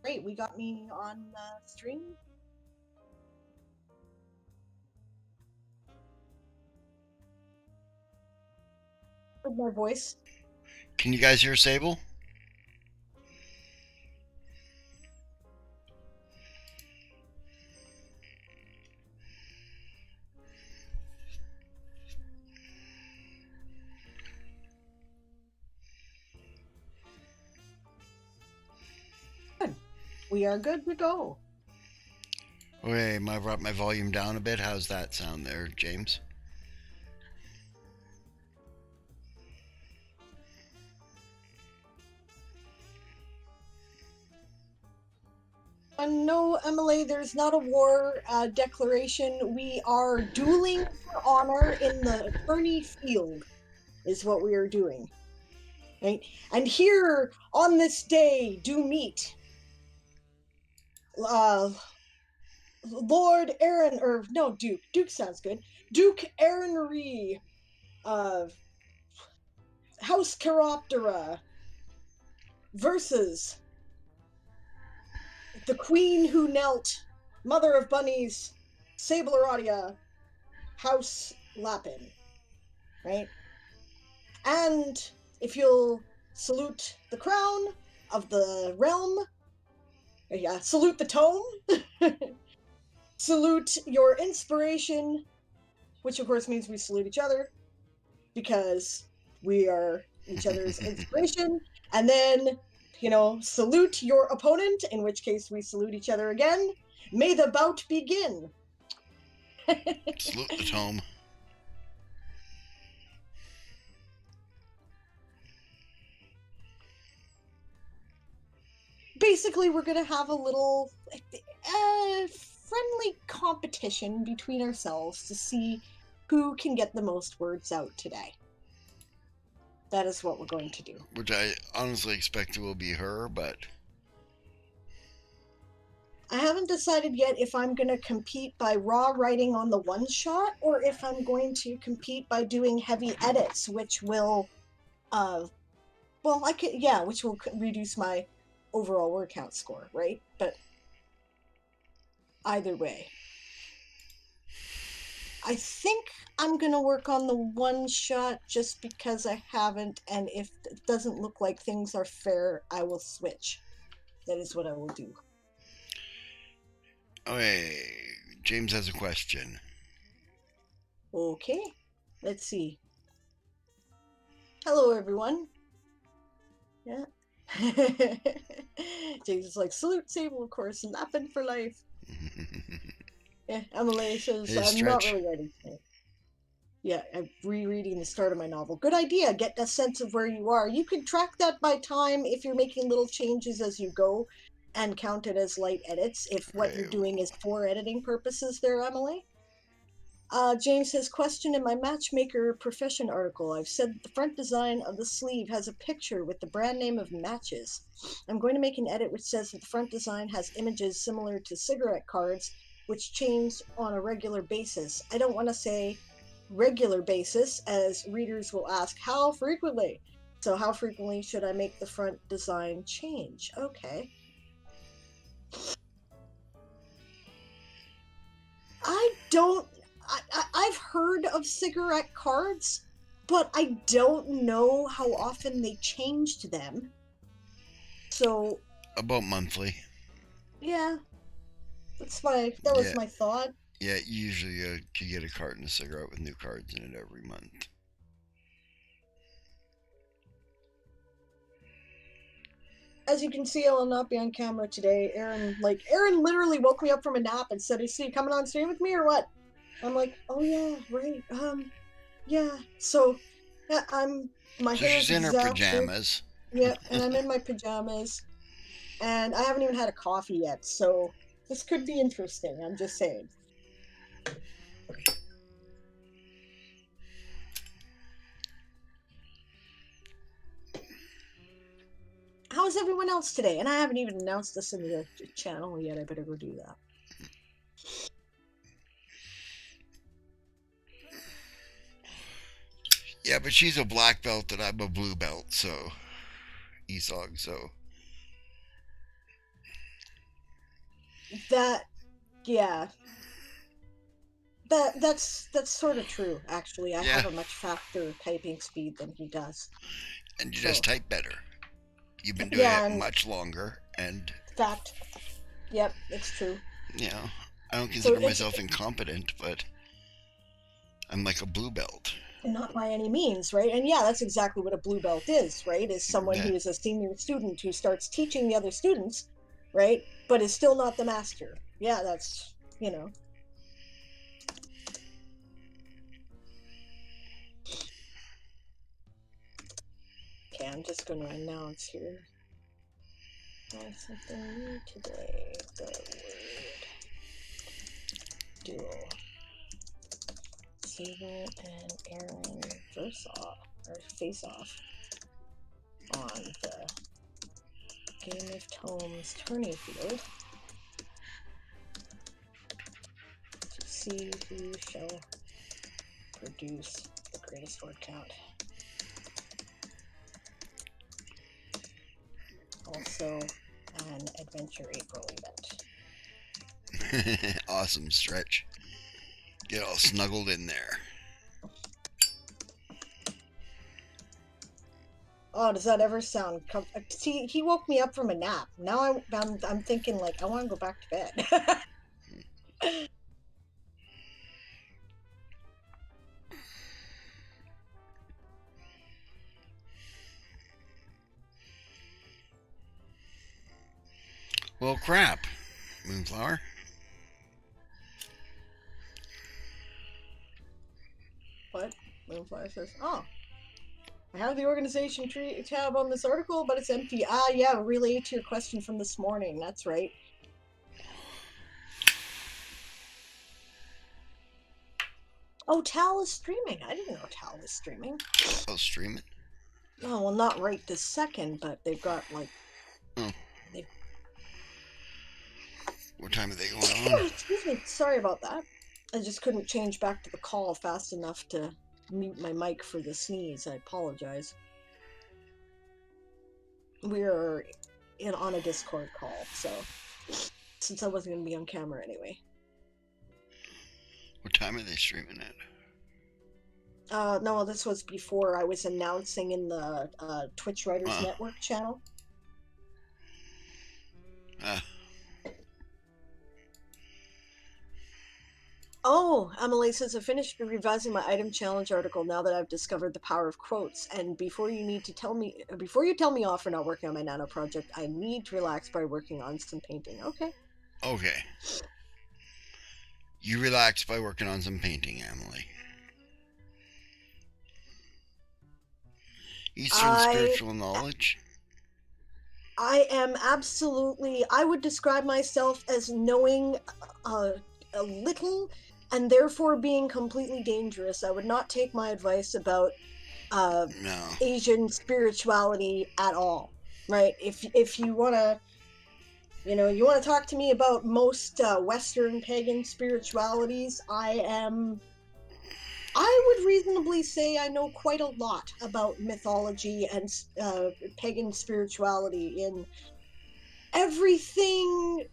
Great, we got me on stream. With my voice. Can you guys hear Sable? Good. We are good to go. Okay, I brought my volume down a bit. How's that sound there, James? No, Emily, there's not a war declaration. We are dueling for honor in the tourney field, is what we are doing. Right? And here on this day do meet Lord Aaron, or no, Duke. Duke sounds good. Duke Aaron Ree, House Chiroptera versus the Queen Who Knelt, Mother of Bunnies, Sable Aradia, House Lapin. Right? And if you'll salute the crown of the realm, yeah, salute the tome, salute your inspiration, which of course means we salute each other because we are each other's inspiration, and then, salute your opponent, in which case we salute each other again. May the bout begin. Salute the tome. Basically, we're going to have a little friendly competition between ourselves to see who can get the most words out today. That is what we're going to do. Which I honestly expect it will be her, but I haven't decided yet if I'm going to compete by raw writing on the one shot or if I'm going to compete by doing heavy edits, which will, which will reduce my overall word count score, right? But either way, I think I'm going to work on the one shot just because I haven't, and if it doesn't look like things are fair, I will switch. That is what I will do. okay, James has a question. Okay, let's see. Hello, everyone. Yeah. James is like, salute Sable, of course, and Lapin for life. Yeah, Emily says, Hey, I'm Stretch. not really writing tonight. Yeah, I'm rereading the start of my novel. Good idea. Get a sense of where you are. You can track that by time if you're making little changes as you go and count it as light edits if what you're doing is for editing purposes there, Emily. James says, question in my Matchmaker Profession article. I've said that the front design of the sleeve has a picture with the brand name of matches. I'm going to make an edit which says that the front design has images similar to cigarette cards, which change on a regular basis. I don't want to say regular basis, as readers will ask how frequently. So how frequently should I make the front design change? Okay. I've heard of cigarette cards, but I don't know how often they changed them. So About monthly. Yeah, that was my thought. Yeah, usually you get a carton of cigarette with new cards in it every month. As you can see, I will not be on camera today. Aaron literally woke me up from a nap and said, "Is he coming on stream with me or what?" I'm like, "Oh yeah, right. Yeah." So, yeah, my hair is she's in her pajamas. Yeah, and I'm in my pajamas, and I haven't even had a coffee yet. So this could be interesting. I'm just saying. How's everyone else today? And I haven't even announced this in the channel yet. I better go do that. Yeah, but she's a black belt and I'm a blue belt, so ESOG, so That, yeah, that's sort of true. Actually, I Yeah, have a much faster typing speed than he does. and you just So type better. You've been doing yeah, it and much longer, and fact, yep, it's true. you know, I don't So consider it's myself incompetent, but I'm like a blue belt. not by any means, right? And yeah, that's exactly what a blue belt is, right? Is someone Yeah. who is a senior student who starts teaching the other students, right? But is still not the master. Yeah, that's, you know. Okay, I'm just going to announce here. Try something new today. The word duel. Sable and Aaron verse off or face off on the Game of Tomes tourney field to see who shall produce the greatest word count. Also, an Adventure April event. Awesome stretch. Get all snuggled in there. Oh, does that ever sound? See, he woke me up from a nap. Now I'm thinking like I want to go back to bed. Well, crap, Moonflower. What? Moonflower says, "Oh, I have the organization tree tab on this article, but it's empty." Ah, yeah, relay to your question from this morning. That's right. Oh, Tal is streaming. I didn't know Tal was streaming. I'll stream it. Oh, well, not right this second, but they've got like Oh, they. what time are they going on? Excuse me. Sorry about that. I just couldn't change back to the call fast enough to mute my mic for the sneeze. I apologize. We're on a Discord call, so since I wasn't going to be on camera anyway. What time are they streaming at? No, this was before I was announcing in the Twitch Writers Network channel. Oh, Emily says I finished revising my item challenge article now that I've discovered the power of quotes. And before you tell me off for not working on my nano project, I need to relax by working on some painting. Okay. Okay. You relax by working on some painting, Emily. Eastern spiritual knowledge. I am absolutely. I would describe myself as knowing a little, and therefore being completely dangerous. I would not take my advice about No. Asian spirituality at all. Right? If you want to, you want to talk to me about most Western pagan spiritualities, I would reasonably say I know quite a lot about mythology and pagan spirituality in everything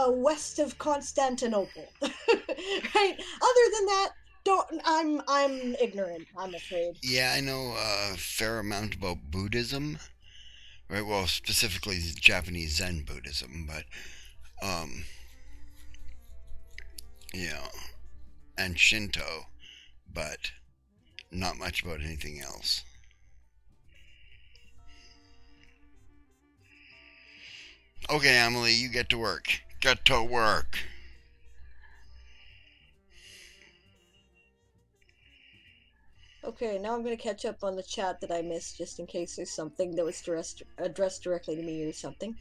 west of Constantinople. Right? Other than that, I'm ignorant, I'm afraid. Yeah, I know a fair amount about Buddhism. Right, well, specifically Japanese Zen Buddhism, but yeah, and Shinto, but not much about anything else. Okay, Emily, you get to work. Get to work. Okay, now I'm going to catch up on the chat that I missed just in case there's something that was addressed directly to me or something.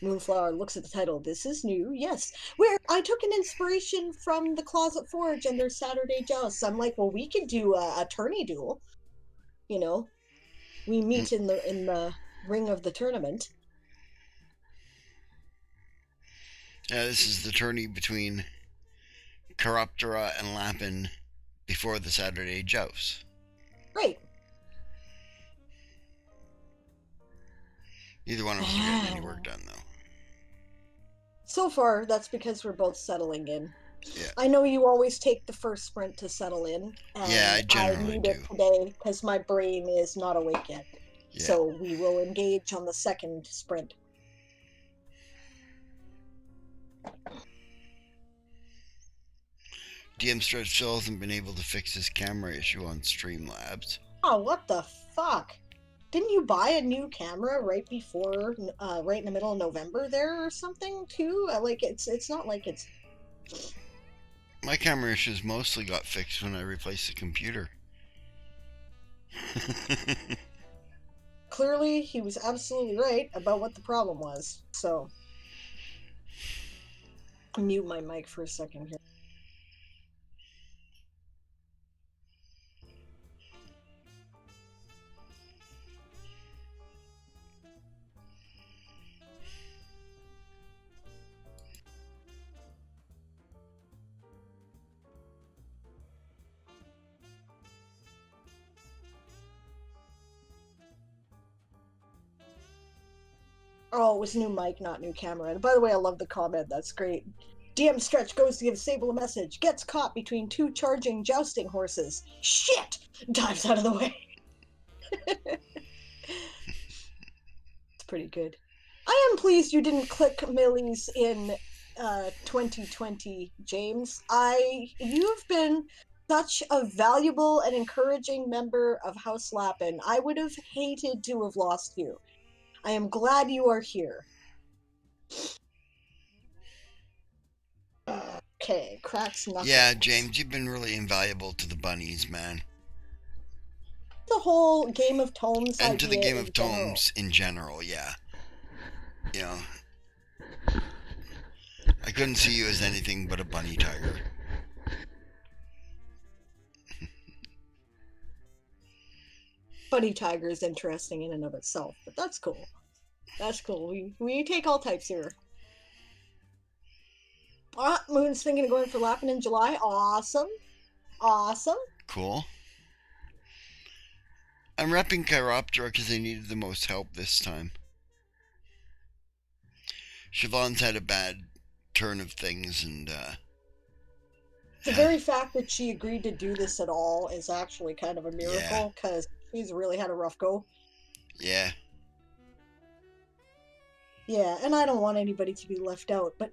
Moonflower looks at the title. This is new. Yes. Where I took an inspiration from the Closet Forge and their Saturday jousts. I'm like, well, we could do a tourney duel. You know, we meet in the ring of the tournament. Yeah, this is the tourney between Chiroptera and Lapin before the Saturday jousts. Right. Neither one of us are getting any work done, though. So far, that's because we're both settling in. Yeah. I know you always take the first sprint to settle in, Yeah, and I I generally need it do. today because my brain is not awake yet. Yeah. So we will engage on the second sprint. DM Stretch still hasn't been able to fix his camera issue on Streamlabs. Oh, what the fuck? Didn't you buy a new camera right before, right in the middle of November there or something too? Like it's not like it's. My camera issues mostly got fixed when I replaced the computer. Clearly, he was absolutely right about what the problem was. So, mute my mic for a second here. Oh, it was new mic, not new camera. And by the way, I love the comment. That's great. DM Stretch goes to give Sable a message. Gets caught between two charging jousting horses. Shit! Dives out of the way. It's pretty good. I am pleased you didn't click Millie's in 2020, James. You've been such a valuable and encouraging member of House Lapin. I would have hated to have lost you. I am glad you are here. Okay, cracks knuckles. Yeah, James, you've been really invaluable to the bunnies, man. The whole Game of Tomes And to the idea Game in of general. Tomes in general, yeah. You know, I couldn't see you as anything but a bunny tiger. Bunny Tiger is interesting in and of itself, but that's cool. That's cool. We take all types here. Moon's thinking of going for Lapin in July. Awesome. Awesome. Cool. I'm repping Chiroptera because they needed the most help this time. Siobhan's had a bad turn of things, and The very fact that she agreed to do this at all is actually kind of a yeah, miracle because she's really had a rough go. yeah, Yeah, and I don't want anybody to be left out. But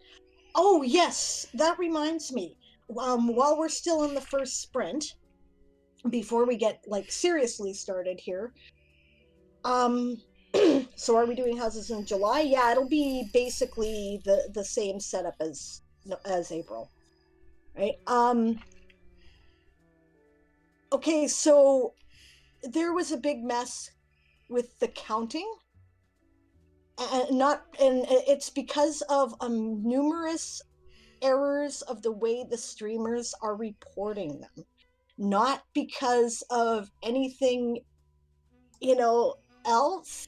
oh yes, that reminds me. While we're still in the first sprint, before we get like seriously started here, so are we doing houses in July? Yeah, it'll be basically the same setup as April, right? Okay, so there was a big mess with the counting, and it's because of numerous errors of the way the streamers are reporting them, not because of anything, else.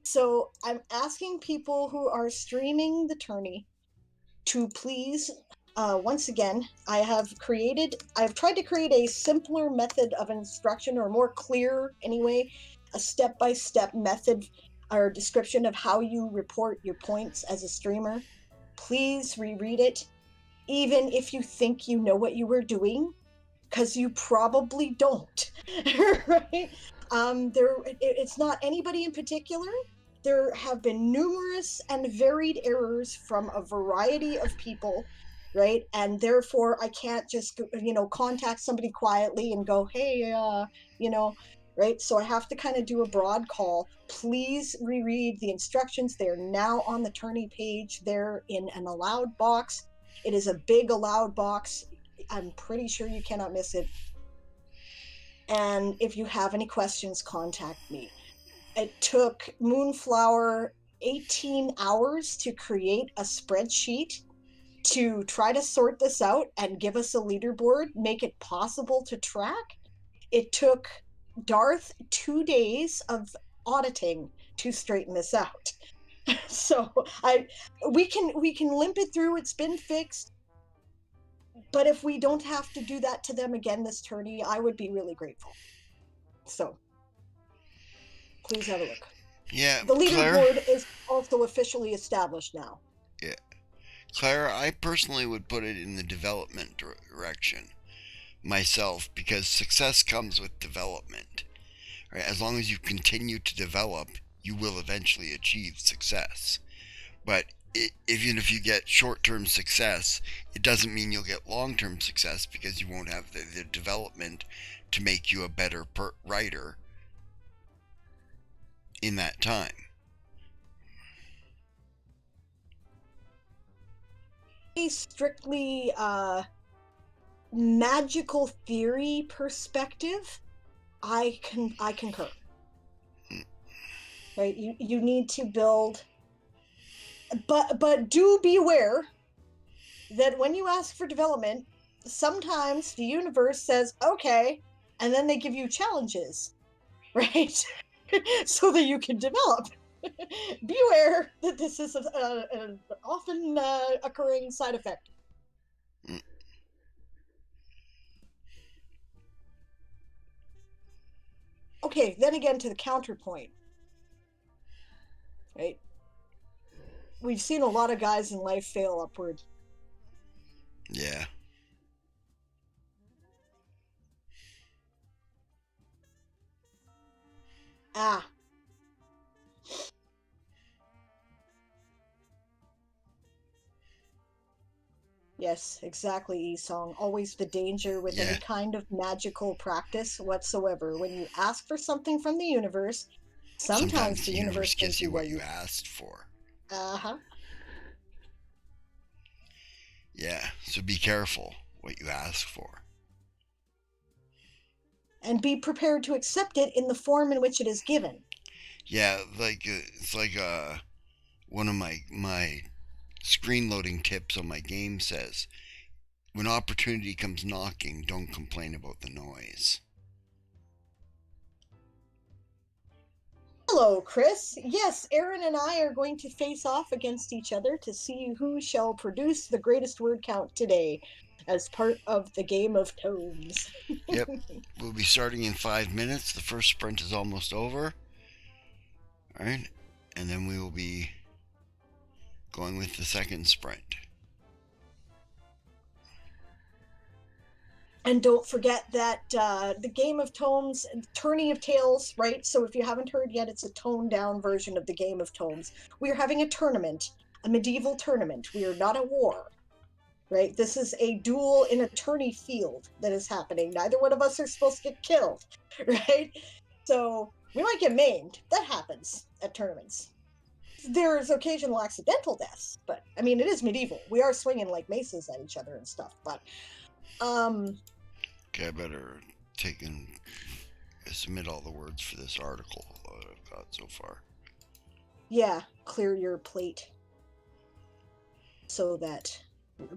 So I'm asking people who are streaming the tourney to please, once again, I've tried to create a simpler method of instruction, or more clear anyway, a step-by-step method or description of how you report your points as a streamer. Please reread it, even if you think you know what you were doing, because you probably don't. Right? It's not anybody in particular. There have been numerous and varied errors from a variety of people, right? And therefore, I can't just, contact somebody quietly and go, hey, right? So I have to kind of do a broad call. Please reread the instructions. They're now on the tourney page. They're in an allowed box. It is a big allowed box. I'm pretty sure you cannot miss it. And if you have any questions, contact me. It took Moonflower 18 hours to create a spreadsheet to try to sort this out and give us a leaderboard, make it possible to track. It took Darth 2 days of auditing to straighten this out. So we can limp it through. It's been fixed. But if we don't have to do that to them again this tourney, I would be really grateful. So please have a look. yeah. The Claire. leaderboard is also officially established now. Yeah, Clara, I personally would put it in the development direction myself, because success comes with development. Right? As long as you continue to develop, you will eventually achieve success. But even if you get short-term success, it doesn't mean you'll get long-term success, because you won't have the development to make you a better writer in that time. A strictly magical theory perspective, I concur. Right? You need to build, but do be aware that when you ask for development, sometimes the universe says okay, and then they give you challenges, right? So that you can develop. Be aware that this is an often occurring side effect. Okay, then again to the counterpoint, right? We've seen a lot of guys in life fail upward. Yeah. Ah, yes, exactly, Esong. Always the danger with any Yeah. kind of magical practice whatsoever. When you ask for something from the universe, sometimes Sometimes the the universe universe gives gives you you what what you you. asked for. Uh-huh. Yeah. So be careful what you ask for. And be prepared to accept it in the form in which it is given. Yeah, like it's like one of my screen loading tips on my game says, when opportunity comes knocking, don't complain about the noise. Hello, Chris. Yes, Aaron and I are going to face off against each other to see who shall produce the greatest word count today as part of the game of tomes. Yep. We'll be starting in 5 minutes. The first sprint is almost over. All right. And then we will be going with the second sprint. And don't forget that the game of tomes, tourney of tales, right? So if you haven't heard yet, it's a toned down version of the game of tomes. We are having a tournament, a medieval tournament. We are not at war, right? This is a duel in a tourney field that is happening. Neither one of us are supposed to get killed, right? So we might get maimed. That happens at tournaments. There's occasional accidental deaths, but I mean, it is medieval. We are swinging like maces at each other and stuff, but Okay, I better take and submit all the words for this article that I've got so far. yeah, clear your plate so that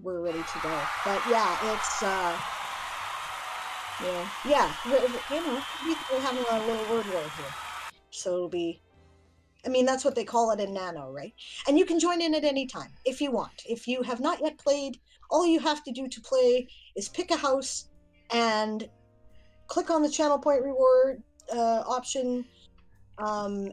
we're ready to go. But yeah, it's yeah, we're having a little word war here, so it'll be. I mean, that's what they call it in Nano, right? And you can join in at any time if you want. If you have not yet played, all you have to do to play is pick a house and click on the channel point reward option,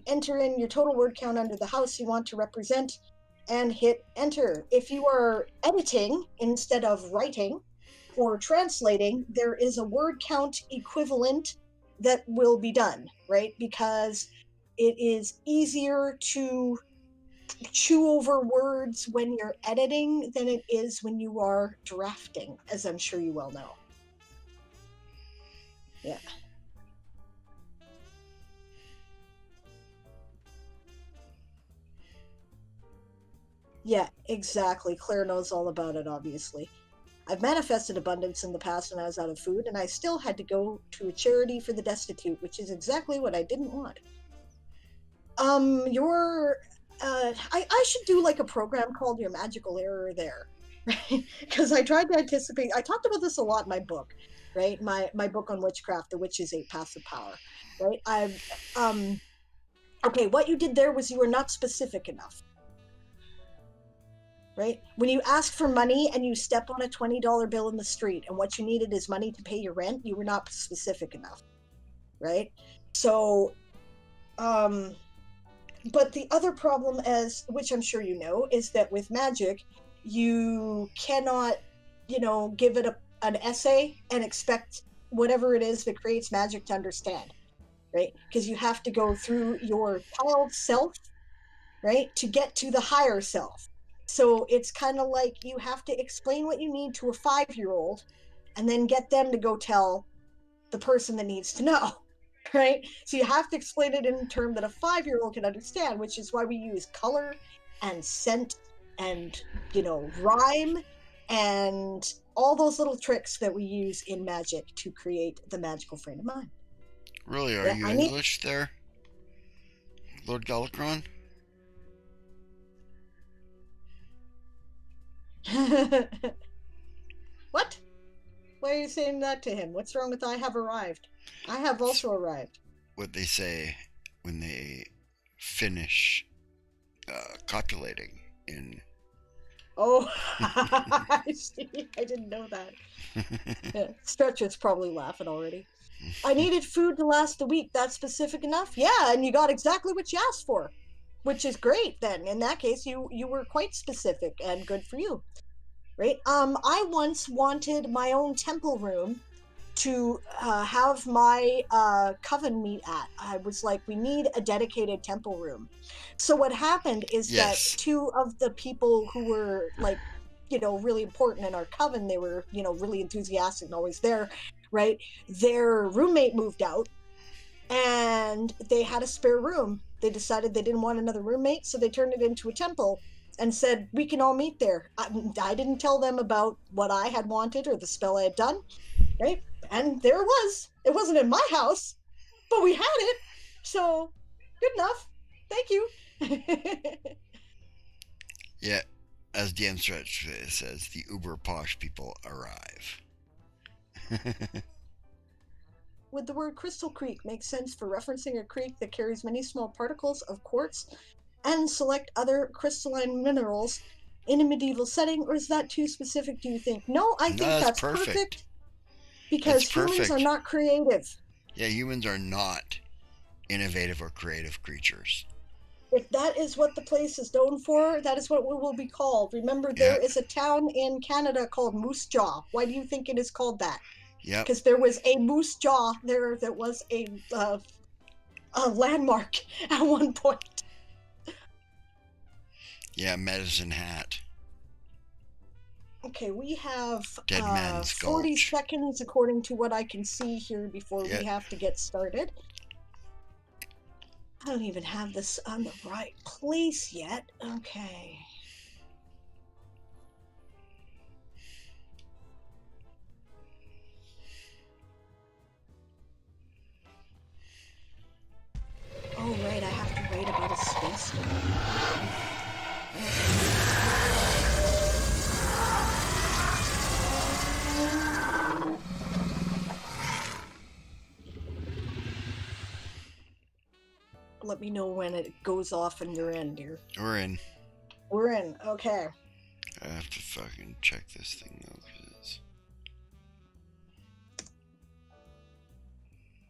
enter in your total word count under the house you want to represent, and hit enter. If you are editing instead of writing or translating, there is a word count equivalent that will be done, right? Because it is easier to chew over words when you're editing than it is when you are drafting, as I'm sure you well know. Yeah. Yeah, exactly. Claire knows all about it, obviously. I've manifested abundance in the past when I was out of food, and I still had to go to a charity for the destitute, which is exactly what I didn't want. Your I should do like a program called Your Magical Error there, right? Because I tried to anticipate. I talked about this a lot in my book, right? My book on witchcraft, The Witch's Eight Passive Power, right? Um okay, what you did there was you were not specific enough, right? When you ask for money and you step on a $20 bill in the street and what you needed is money to pay your rent, you were not specific enough, right? So but the other problem, as which I'm sure you know, is that with magic, you cannot, give it an essay and expect whatever it is that creates magic to understand, right? Because you have to go through your child self, right, to get to the higher self. So it's kind of like you have to explain what you need to a 5-year-old and then get them to go tell the person that needs to know, right? So you have to explain it in a term that a 5-year-old can understand, which is why we use color and scent and, rhyme and all those little tricks that we use in magic to create the magical frame of mind. Really, are Yeah, you I need. English there, Lord Galacron? What? Why are you saying that to him? What's wrong with I have arrived? I have It's also arrived. what they say when they finish copulating in. Oh, I see. I didn't know that. Yeah. Stretch is probably laughing already. I needed food to last the week. That's specific enough? Yeah, and you got exactly what you asked for, which is great then. In that case, you were quite specific and good for you. Right? I once wanted my own temple room to have my coven meet at. I was like, we need a dedicated temple room. So what happened is that Yes. two of the people who were like, really important in our coven, they were, really enthusiastic and always there, right? Their roommate moved out and they had a spare room. They decided they didn't want another roommate, so they turned it into a temple and said, we can all meet there. I didn't tell them about what I had wanted or the spell I had done, right? And there it was. It wasn't in my house, but we had it. So good enough. Thank you. Yeah, as DM Stretch says, the uber posh people arrive. Would the word Crystal Creek make sense for referencing a creek that carries many small particles of quartz and select other crystalline minerals in a medieval setting, or is that too specific, do you think? No, I No, think that's that's perfect. perfect That's because humans are perfect. not creative. Yeah, humans are not innovative or creative creatures. If that is what the place is known for, that is what it will be called. Remember, there Yeah, is a town in Canada called Moose Jaw. Why do you think it is called that? yep, Because there was a moose jaw there that was a landmark at one point. yeah, Medicine Hat, Okay, we have Dead Man's 40 Gulch. seconds according to what I can see here before Yeah, we have to get started. I don't even have this on the right place yet. Okay. Oh, right, I have to write about a space storm. Let me know when it goes off in your end, dear. we're in. We're in. Okay. I have to fucking check this thing though, because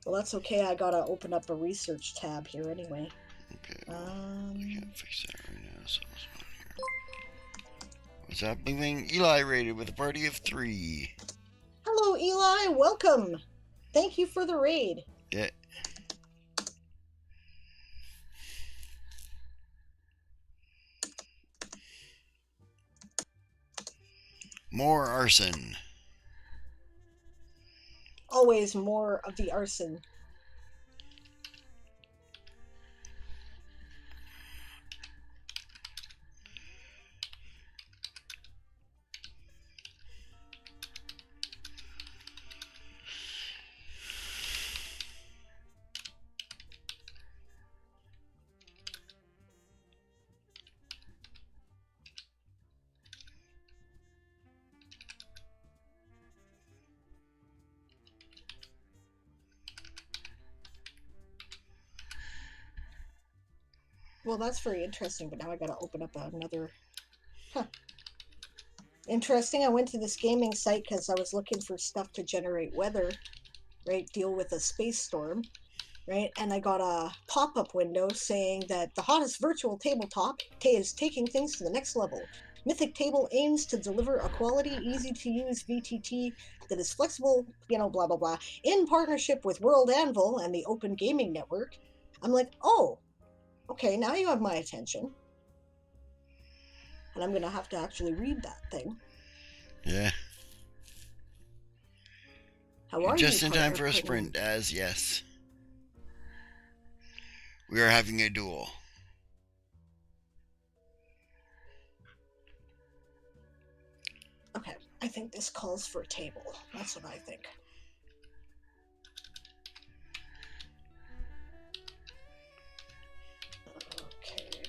Well, that's okay. I gotta open up a research tab here anyway. okay, well, I can't fix that right now, so it's not here. What's happening? Eli rated with a party of 3. Hello, Eli. Welcome. Thank you for the raid. Yeah. More arson. Always more of the arson. Well, that's very interesting, but now I gotta open up another. Huh. Interesting. I went to this gaming site because I was looking for stuff to generate weather, right? Deal with a space storm, right? And I got a pop up window saying that the hottest virtual tabletop is taking things to the next level. Mythic Table aims to deliver a quality, easy-to-use VTT that is flexible, blah, blah, blah, in partnership with World Anvil and the Open Gaming Network. I'm like, oh, okay, now you have my attention. And I'm going to have to actually read that thing. Yeah. How are you, Just in time partner for a Pringle? sprint, as yes. We are having a duel. Okay, I think this calls for a table. That's what I think. Okay.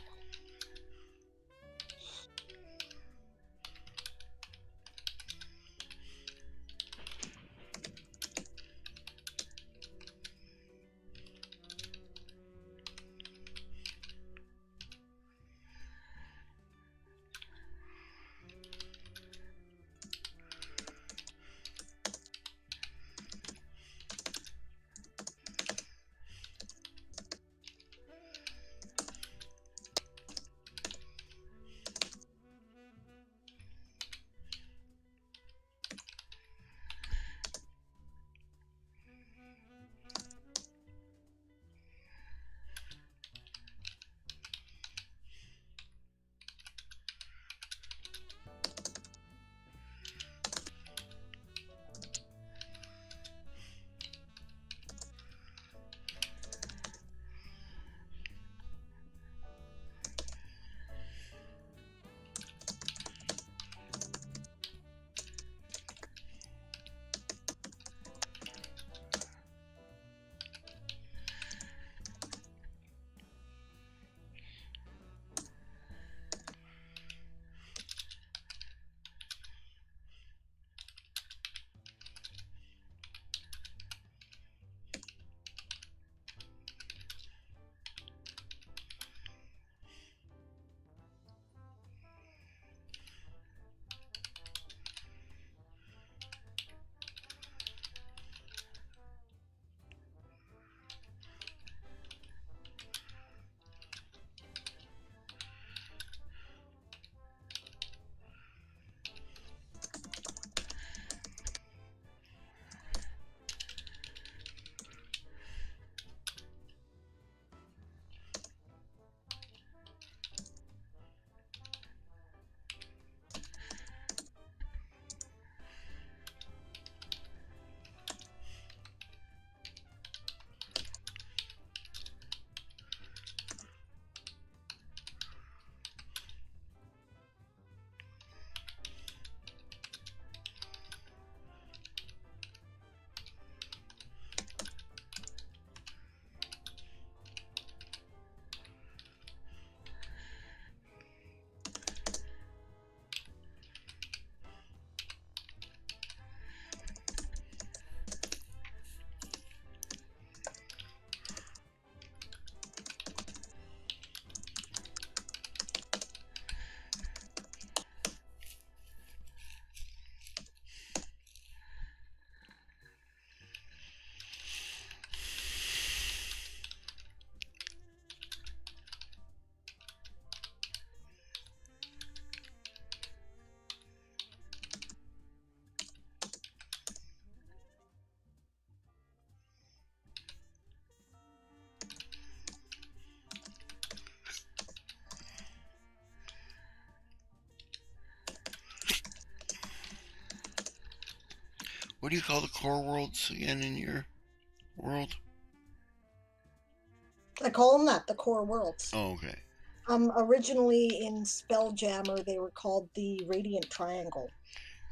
What do you call the core worlds again in your world? I call them that, the core worlds. Oh, okay. Originally in Spelljammer, they were called the Radiant Triangle.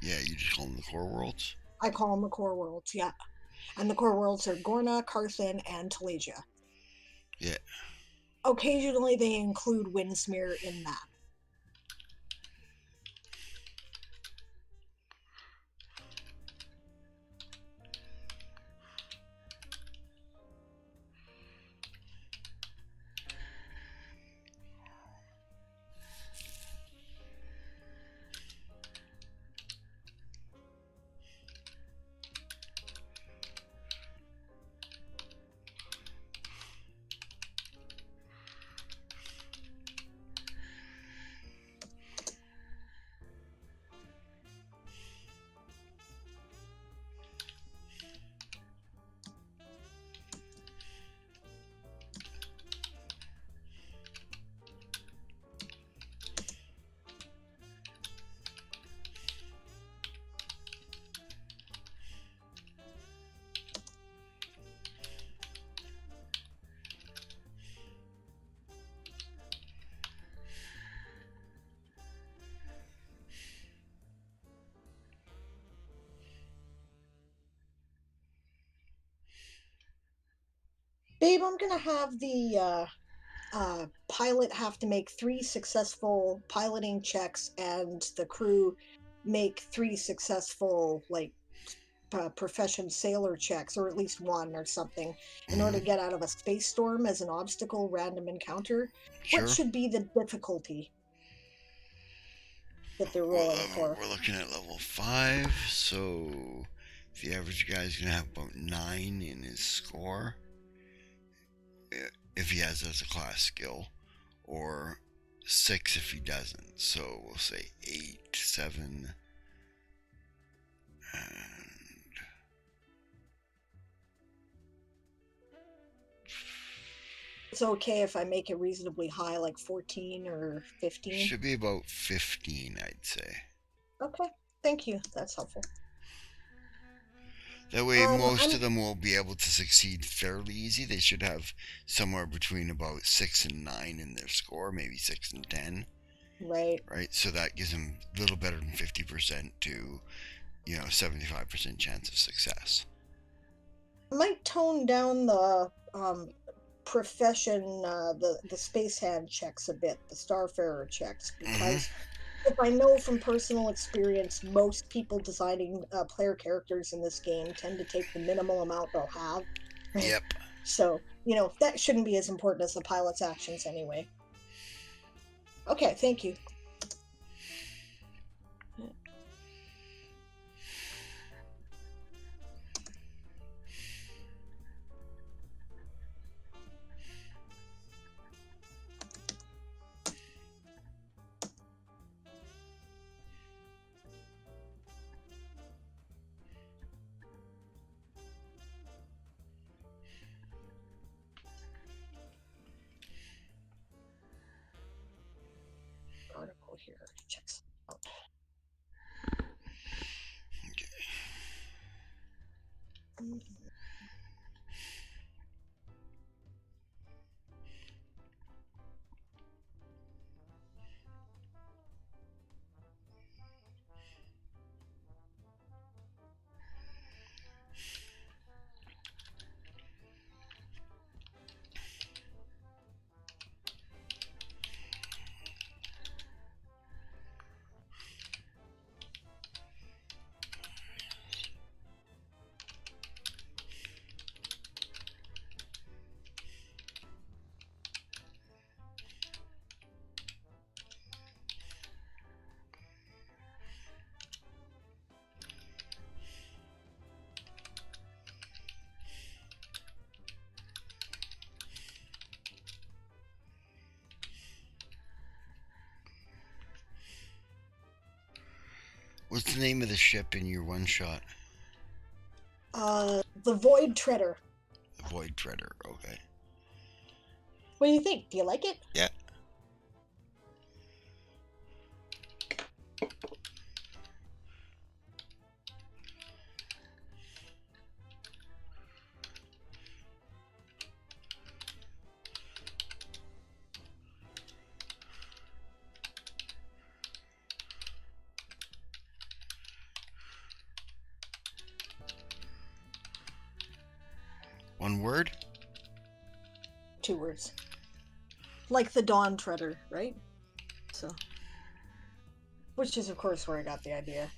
Yeah, you just call them the core worlds? I call them the core worlds, yeah. And the core worlds are Gorna, Carthen, and Talasia. Yeah. Occasionally, they include Windsmere in that. Babe, I'm gonna have the pilot have to make 3 successful piloting checks, and the crew make 3 successful, like, profession sailor checks, or at least one or something, in order Hmm. to get out of a space storm as an obstacle random encounter. What Sure. should be the difficulty that they're rolling for? We're looking at level 5, so the average guy's gonna have about 9 in his score if he has as a class skill, or 6 if he doesn't. So we'll say 8, 7, and It's okay if I make it reasonably high, like 14 or 15. should be about 15, I'd say. Okay, thank you. That's helpful. That way, most I'm of them will be able to succeed fairly easy. They should have somewhere between about 6 and 9 in their score, maybe 6 and 10, right. right? So that gives them a little better than 50% to, 75% chance of success. I might tone down the profession, the space hand checks a bit, the starfarer checks, Hmm. because if I know from personal experience, most people designing player characters in this game tend to take the minimal amount they'll have, right? Yep. So, that shouldn't be as important as the pilot's actions anyway. Okay, thank you. Article here. Checks out. What's the name of the ship in your one shot? The Void Treader. The Void Treader. Okay. What do you think? Do you like it? Yeah. One word? 2 words. Like the Dawn Treader, right? So, which is, of course, where I got the idea.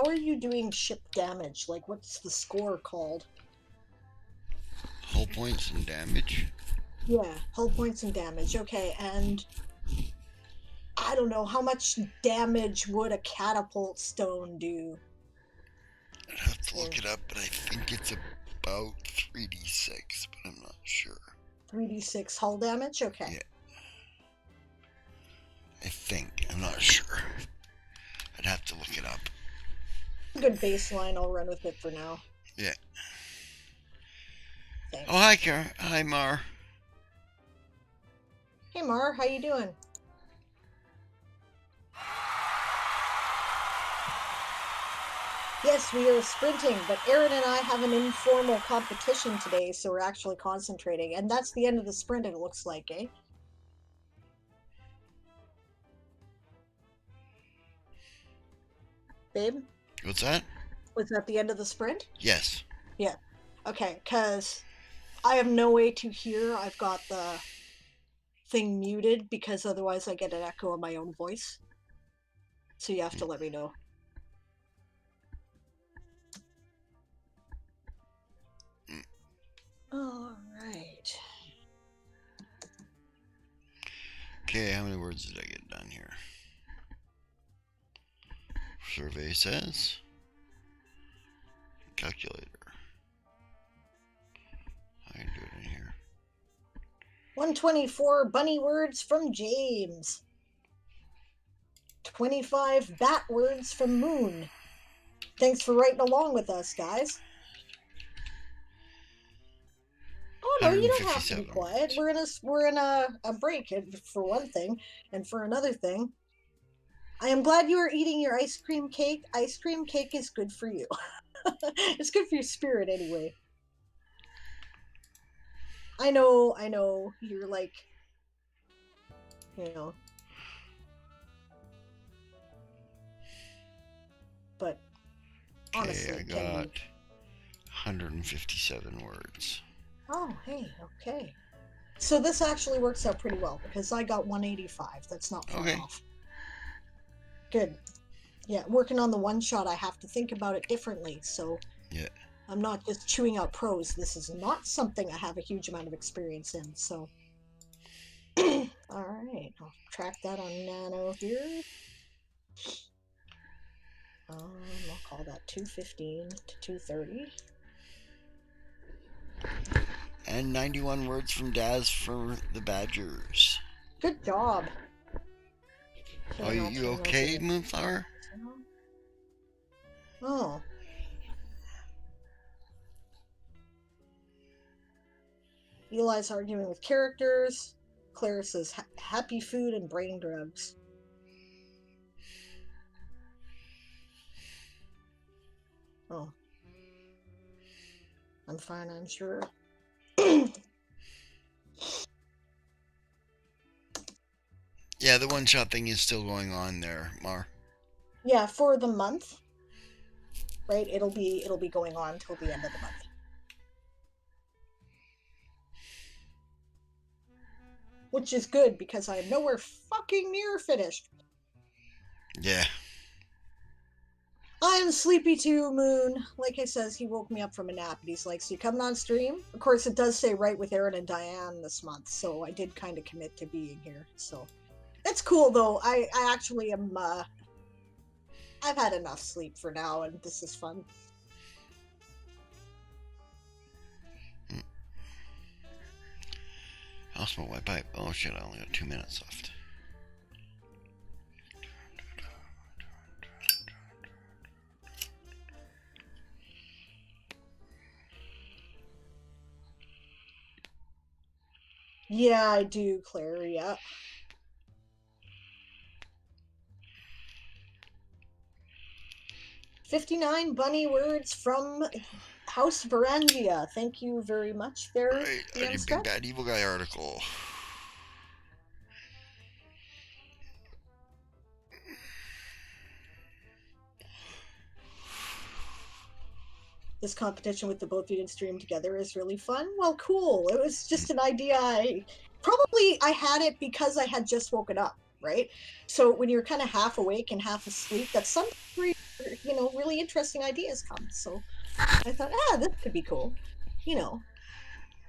how are you doing ship damage? Like, what's the score called? Hull points and damage. Yeah, hull points and damage. Okay, and I don't know, how much damage would a catapult stone do? I'd have to look it up, but I think it's about 3d6, but I'm not sure. 3d6 hull damage? Okay. Yeah. I think. I'm not sure. I'd have to look it up. Good baseline. I'll run with it for now. Yeah. Thanks. Oh, hi, Kara. Hi, Mar. Hey, Mar. How you doing? Yes, we are sprinting, but Aaron and I have an informal competition today, so we're actually concentrating. And that's the end of the sprint, it looks like, eh? Babe? What's that? Was that the end of the sprint? Yes. Yeah. Okay, because I have no way to hear. I've got the thing muted because otherwise I get an echo of my own voice. So you have to let me know. All right. Okay, how many words did I get done here? Survey says. Calculator. I can do it in here. 124 bunny words from James. 25 bat words from Moon. Thanks for writing along with us, guys. Oh no, you don't have to be quiet. Words. We're in a break, for one thing, and for another thing, I am glad you are eating your ice cream cake. Ice cream cake is good for you. It's good for your spirit anyway. I know, you're like, you know, but honestly, Okay, I got 157 words. Oh, hey, okay. So this actually works out pretty well because I got 185. That's not far off. Good. Yeah, working on the one shot, I have to think about it differently. So yeah, I'm not just chewing out prose. This is not something I have a huge amount of experience in. So, all right, I'll track that on Nano here. I'll call that 215 to 230. And 91 words from Daz for the Badgers. Good job. Are you okay, Moonflower? Oh. Eli's arguing with characters. Claire says happy food and brain drugs. Oh. I'm fine, I'm sure. Yeah, the one-shot thing is still going on there, Mar. Yeah, for the month. Right? It'll be going on till the end of the month. Which is good because I am nowhere fucking near finished. Yeah. I'm sleepy too, Moon. Like I says, he woke me up from a nap and he's like, so you coming on stream? Of course, it does say right with Aaron and Diane this month, so I did kind of commit to being here. So it's cool though. I actually am, I've had enough sleep for now and this is fun. I'll smoke my pipe. Oh shit, I only got 2 minutes left. Yeah, I do, Claire, yeah. $59 bunny words from House Varangia. Thank you very much there. Right, a big bad evil guy article. This competition with the both of you can stream together is really fun. Well, cool. It was just an idea. I had it because I had just woken up. right? So when you're kind of half awake and half asleep, that's sometimes where, really interesting ideas come. So I thought, this could be cool, you know.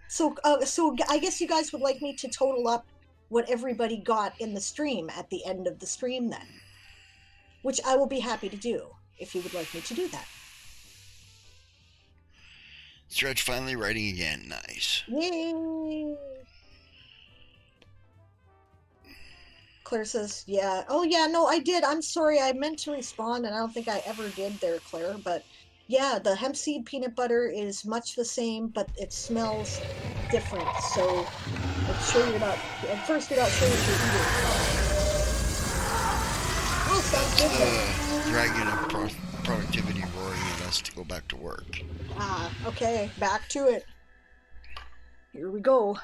So I guess you guys would like me to total up what everybody got in the stream at the end of the stream then, which I will be happy to do if you would like me to do that. Stretch finally writing again. Nice. Yay! Claire says, yeah. Oh, yeah, no, I did. I'm sorry. I meant to respond, and I don't think I ever did there, Claire. But yeah, the hemp seed peanut butter is much the same, but it smells different. So make sure at first, you're not sure what you're eating. Oh, sounds That's good then. the dragon of productivity roaring at us to go back to work. Okay, back to it. Here we go.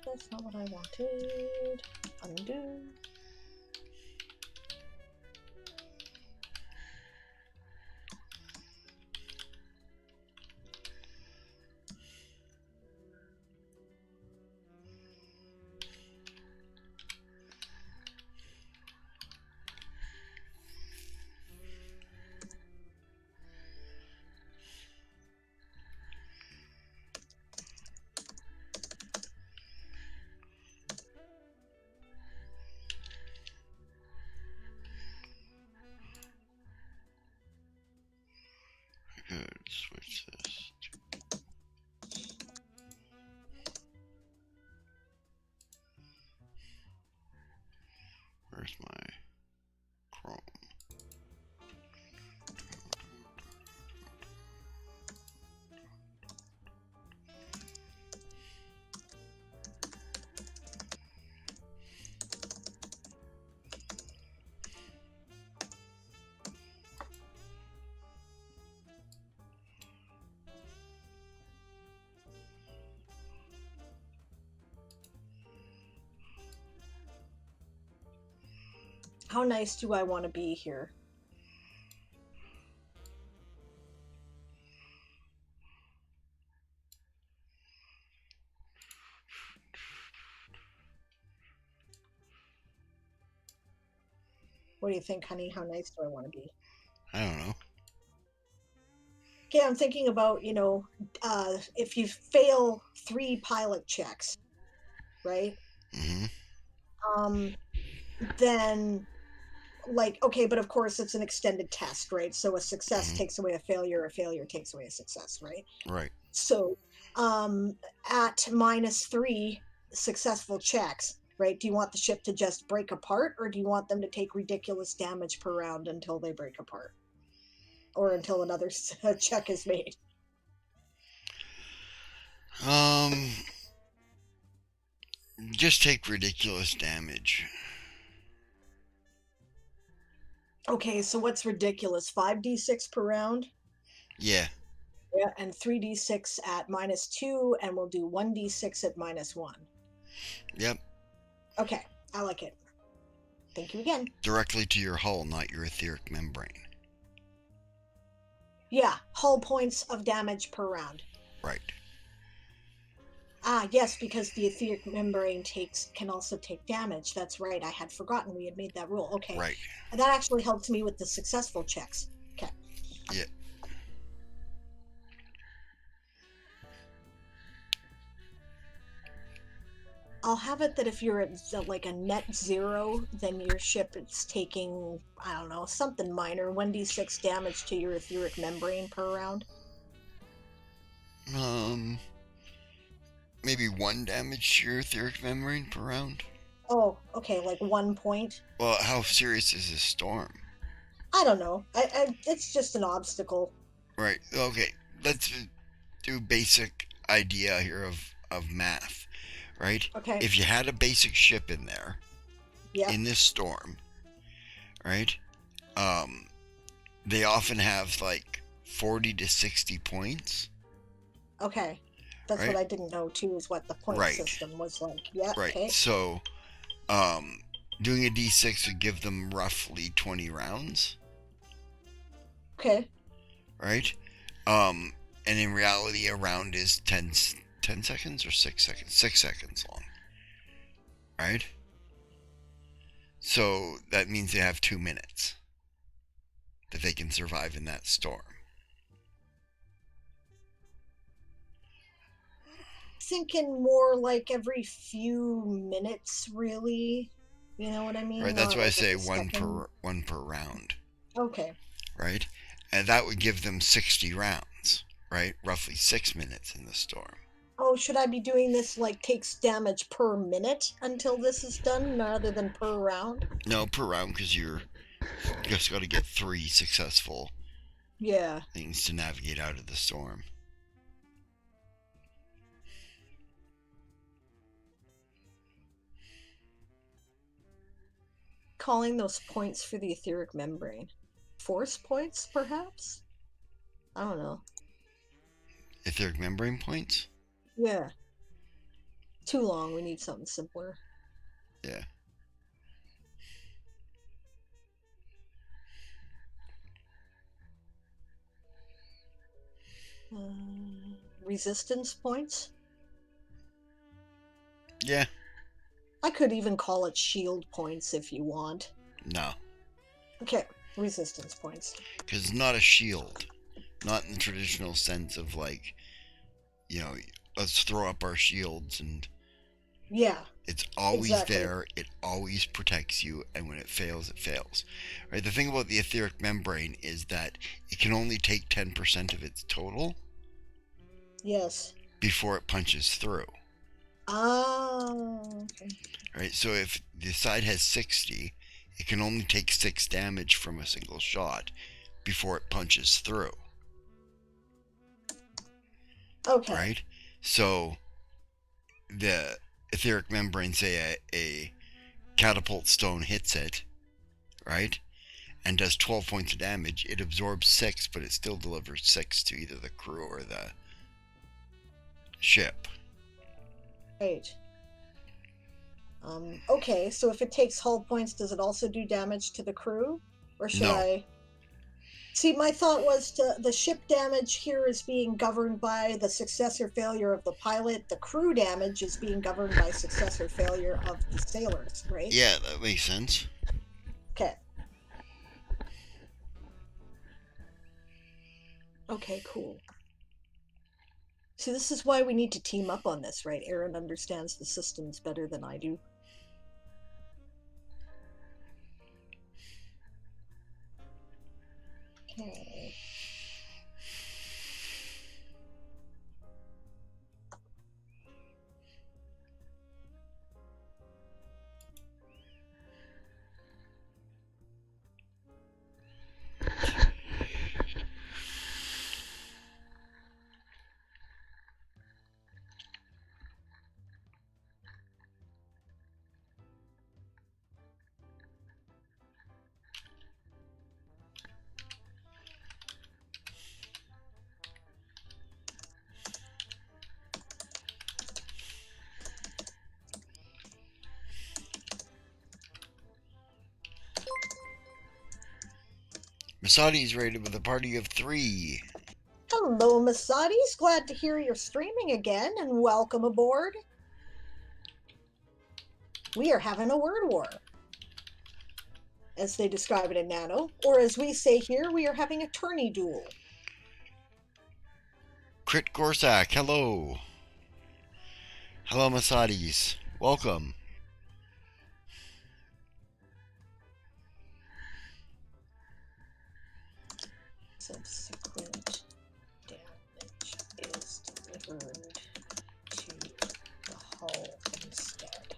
That's not what I wanted. Undo. Good. Switch this. Where's my Chrome? How nice do I want to be here? What do you think, honey? How nice do I want to be? I don't know. Okay, I'm thinking about, if you fail 3 pilot checks, right? Mm-hmm. Then, like, okay, but of course it's an extended test, right? So a success Mm-hmm. takes away a failure takes away a success, right? Right. So at -3 successful checks, right? Do you want the ship to just break apart, or do you want them to take ridiculous damage per round until they break apart? Or until another check is made? Um, just take ridiculous damage. Okay, so what's ridiculous? 5d6 per round? Yeah. Yeah, and 3d6 at -2, and we'll do 1d6 at -1. Yep. Okay, I like it. Thank you again. Directly to your hull, not your etheric membrane. Yeah, hull points of damage per round. Right. Yes, because the etheric membrane can also take damage. That's right. I had forgotten we had made that rule. Okay. Right. And that actually helps me with the successful checks. Okay. Yeah. I'll have it that if you're at like a net 0, then your ship is taking, I don't know, something minor, 1d6 damage to your etheric membrane per round. Maybe 1 damage to your etheric membrane per round. Oh, okay, like 1 point. Well, how serious is this storm? I don't know. It's just an obstacle. Right. Okay. Let's do basic idea here of math. Right. Okay. If you had a basic ship in there, Yeah. in this storm, right? They often have like 40 to 60 points. Okay. That's right? what I didn't know too, is what the point right. system was like. Yeah. Right. Okay. So Um, doing a D6 would give them roughly 20 rounds, Okay. right? And in reality, a round is 10 seconds or 6 seconds? 6 seconds long, right? So that means they have 2 minutes that they can survive in that storm. Thinking more like every few minutes, really. You know what I mean? Right? That's Not why I like say every second. one per round, Okay. right? And that would give them 60 rounds, right? Roughly 6 minutes in the storm. Oh, should I be doing this like takes damage per minute until this is done rather than per round? No, per round, because you just got to get 3 successful Yeah. things to navigate out of the storm. Calling those points for the etheric membrane. Force points, perhaps? I don't know. Etheric membrane points? Yeah. Too long. We need something simpler. Yeah. Resistance points? Yeah. I could even call it shield points if you want. No. Okay, resistance points. Because it's not a shield. Not in the traditional sense of, like, let's throw up our shields and Yeah, it's always exactly. there, it always protects you, and when it fails, it fails. Right? The thing about the etheric membrane is that it can only take 10% of its total Yes. before it punches through. Okay. Right? So if the side has 60, it can only take 6 damage from a single shot before it punches through. Okay. Right? So the etheric membrane, say a catapult stone hits it, right? And does 12 points of damage, it absorbs 6, but it still delivers 6 to either the crew or the ship. Right. Okay, so if it takes hull points, does it also do damage to the crew? Or should No. I... See, my thought was the ship damage here is being governed by the success or failure of the pilot. The crew damage is being governed by success or failure of the sailors, right? Yeah, that makes sense. Okay. Okay, cool. See, this is why we need to team up on this, right? Aaron understands the systems better than I do. Okay. Masadi's rated with a party of 3. Hello, Masadi's. Glad to hear you're streaming again, and welcome aboard. We are having a word war, as they describe it in Nano, or as we say here, we are having a tourney duel. Crit Gorsak, hello. Hello, Masadi's. Welcome. Subsequent damage is delivered to the hull instead.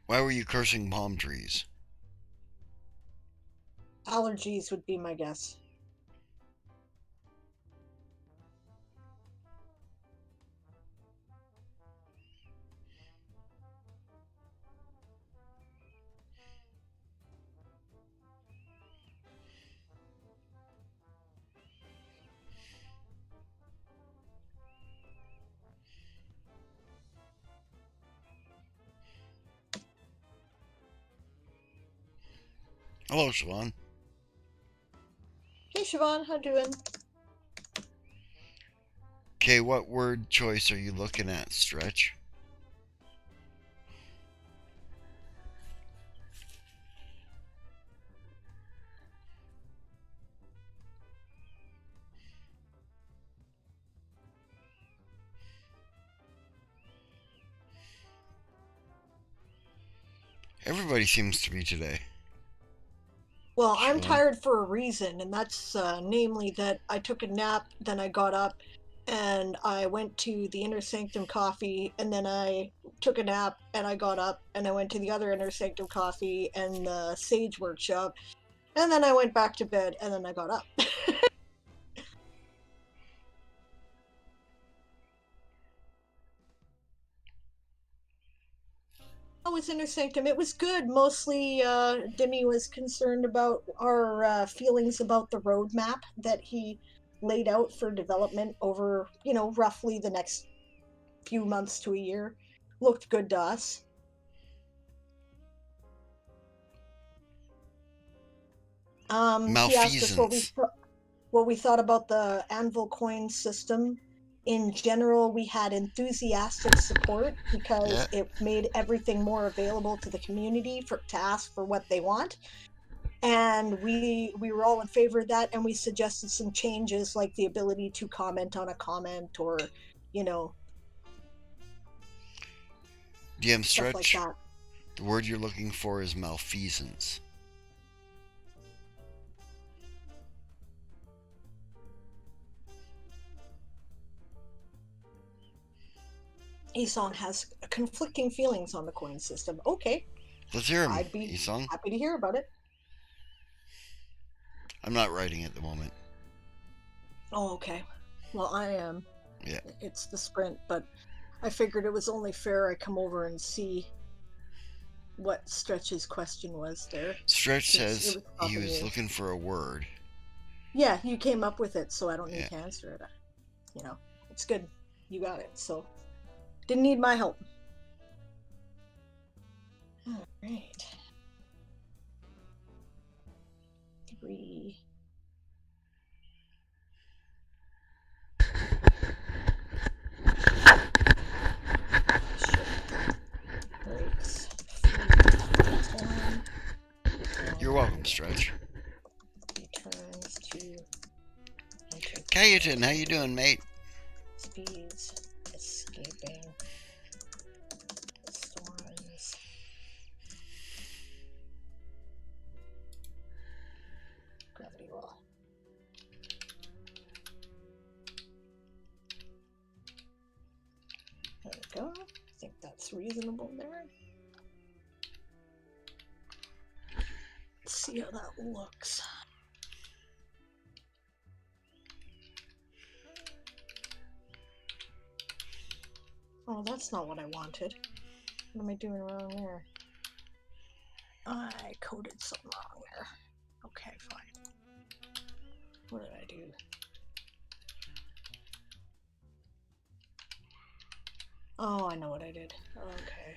Why were you cursing palm trees? Allergies would be my guess. Hello, Siobhan. Hey Siobhan, how doing? Okay, what word choice are you looking at, Stretch? Everybody seems to be today. Well, I'm Siobhan? tired for a reason, and that's namely that I took a nap, then I got up, and I went to the Inner Sanctum Coffee, and then I took a nap, and I got up, and I went to the other Inner Sanctum Coffee and the Sage Workshop, and then I went back to bed, and then I got up. How was Inner Sanctum? It was good. Mostly, Demi was concerned about our feelings about the roadmap that he laid out for development over, roughly the next few months to a year. Looked good to us. He asked us Malfeasance. what we thought about the Anvil coin system. In general, we had enthusiastic support Yeah. because it made everything more available to the community to ask for what they want. And we were all in favor of that, and we suggested some changes like the ability to comment on a comment or, you know, DM stuff like Stretch. that. The word you're looking for is malfeasance. Esong has conflicting feelings on the coin system. Okay, Let's hear him, I'd be Isong. happy to hear about it. I'm not writing at the moment. Oh, okay. Well, I am. Yeah. It's the sprint, but I figured it was only fair I come over and see what Stretch's question was there, Stretch since it says was he stopping was you. looking for a word. Yeah, you came up with it, so I don't need Yeah. to answer it. It's good. You got it. So didn't need my help. All right. 3. Breaks. Food. You're welcome, Stretch. Returns to Kayatin, how you doing, mate? speeds. Escaping storms. Gravity well. There we go. I think that's reasonable there. Let's see how that looks. Oh, that's not what I wanted. What am I doing wrong there? I coded something wrong there. Okay, fine. What did I do? Oh, I know what I did. Okay.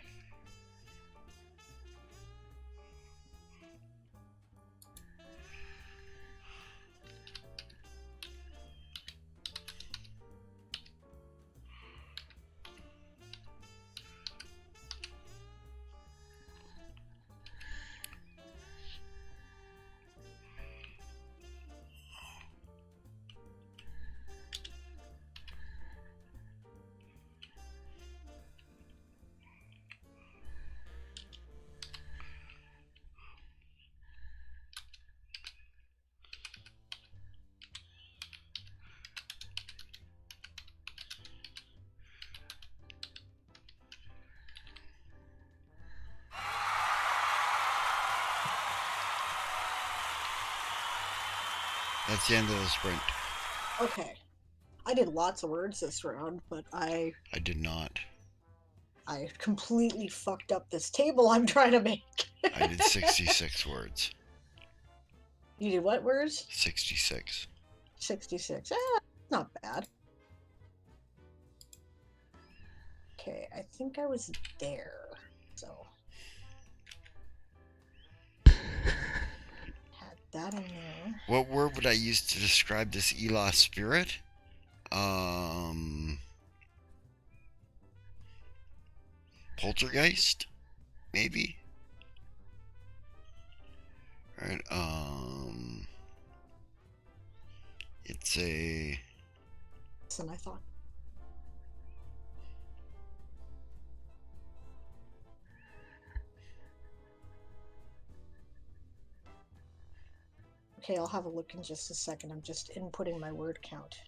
That's the end of the sprint. Okay. I did lots of words this round, but I did not. I completely fucked up this table I'm trying to make. I did 66 words. You did what words? 66. 66. Not bad. Okay, I think I was there. So had that in there. What word would I use to describe this Elah spirit? Poltergeist? Maybe? Alright, it's a... And I thought. Okay, I'll have a look in just a second. I'm just inputting my word count.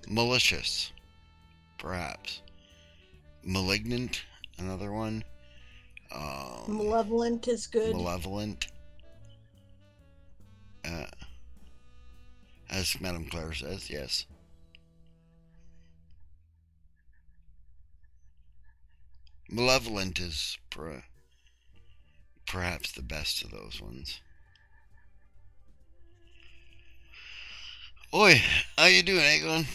Malicious, perhaps. Malignant, another one. Malevolent is good. Malevolent. As Madame Claire says, yes. Malevolent is perhaps the best of those ones. Oi, how you doing, Aegon?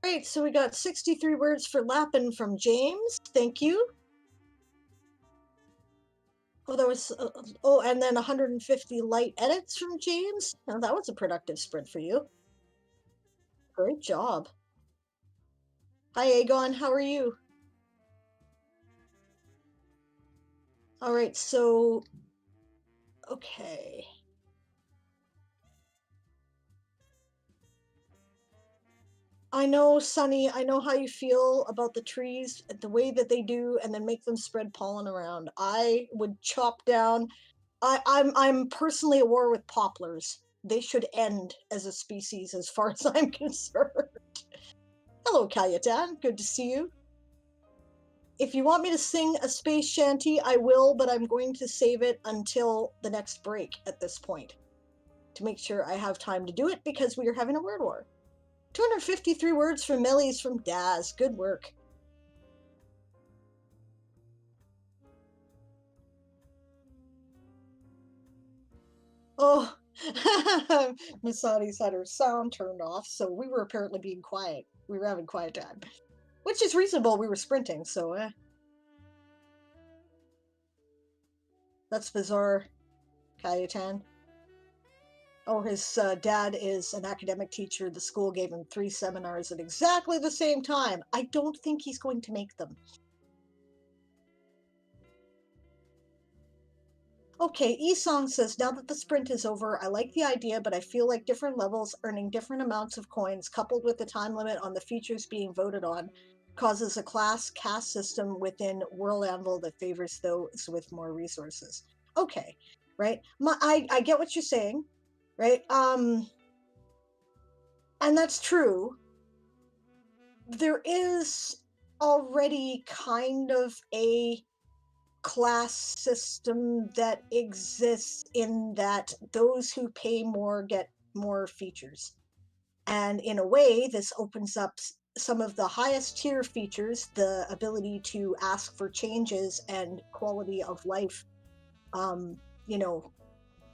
Great, so we got 63 words for Lapin from James. Thank you. Oh, there was and then 150 light edits from James. Now that was a productive sprint for you. Great job. Hi, Aegon. How are you? All right, so okay. I know, Sunny, I know how you feel about the trees, the way that they do, and then make them spread pollen around. I would chop down. I'm personally at war with poplars. They should end as a species as far as I'm concerned. Hello, Kayatan. Good to see you. If you want me to sing a space shanty, I will, but I'm going to save it until the next break at this point to make sure I have time to do it because we are having a word war. 253 words from Mellies from Daz. Good work. Oh, Masadi's had her sound turned off, so we were apparently being quiet. We were having quiet time. Which is reasonable, we were sprinting, so That's bizarre, Kayatan. Oh, his dad is an academic teacher. The school gave him 3 seminars at exactly the same time. I don't think he's going to make them. Okay, Esong says, now that the sprint is over, I like the idea, but I feel like different levels earning different amounts of coins, coupled with the time limit on the features being voted on, causes a class caste system within Whirl Anvil that favors those with more resources. Okay, right? I get what you're saying, right? And that's true. There is already kind of a class system that exists in that those who pay more get more features. And in a way, this opens up some of the highest tier features, the ability to ask for changes and quality of life,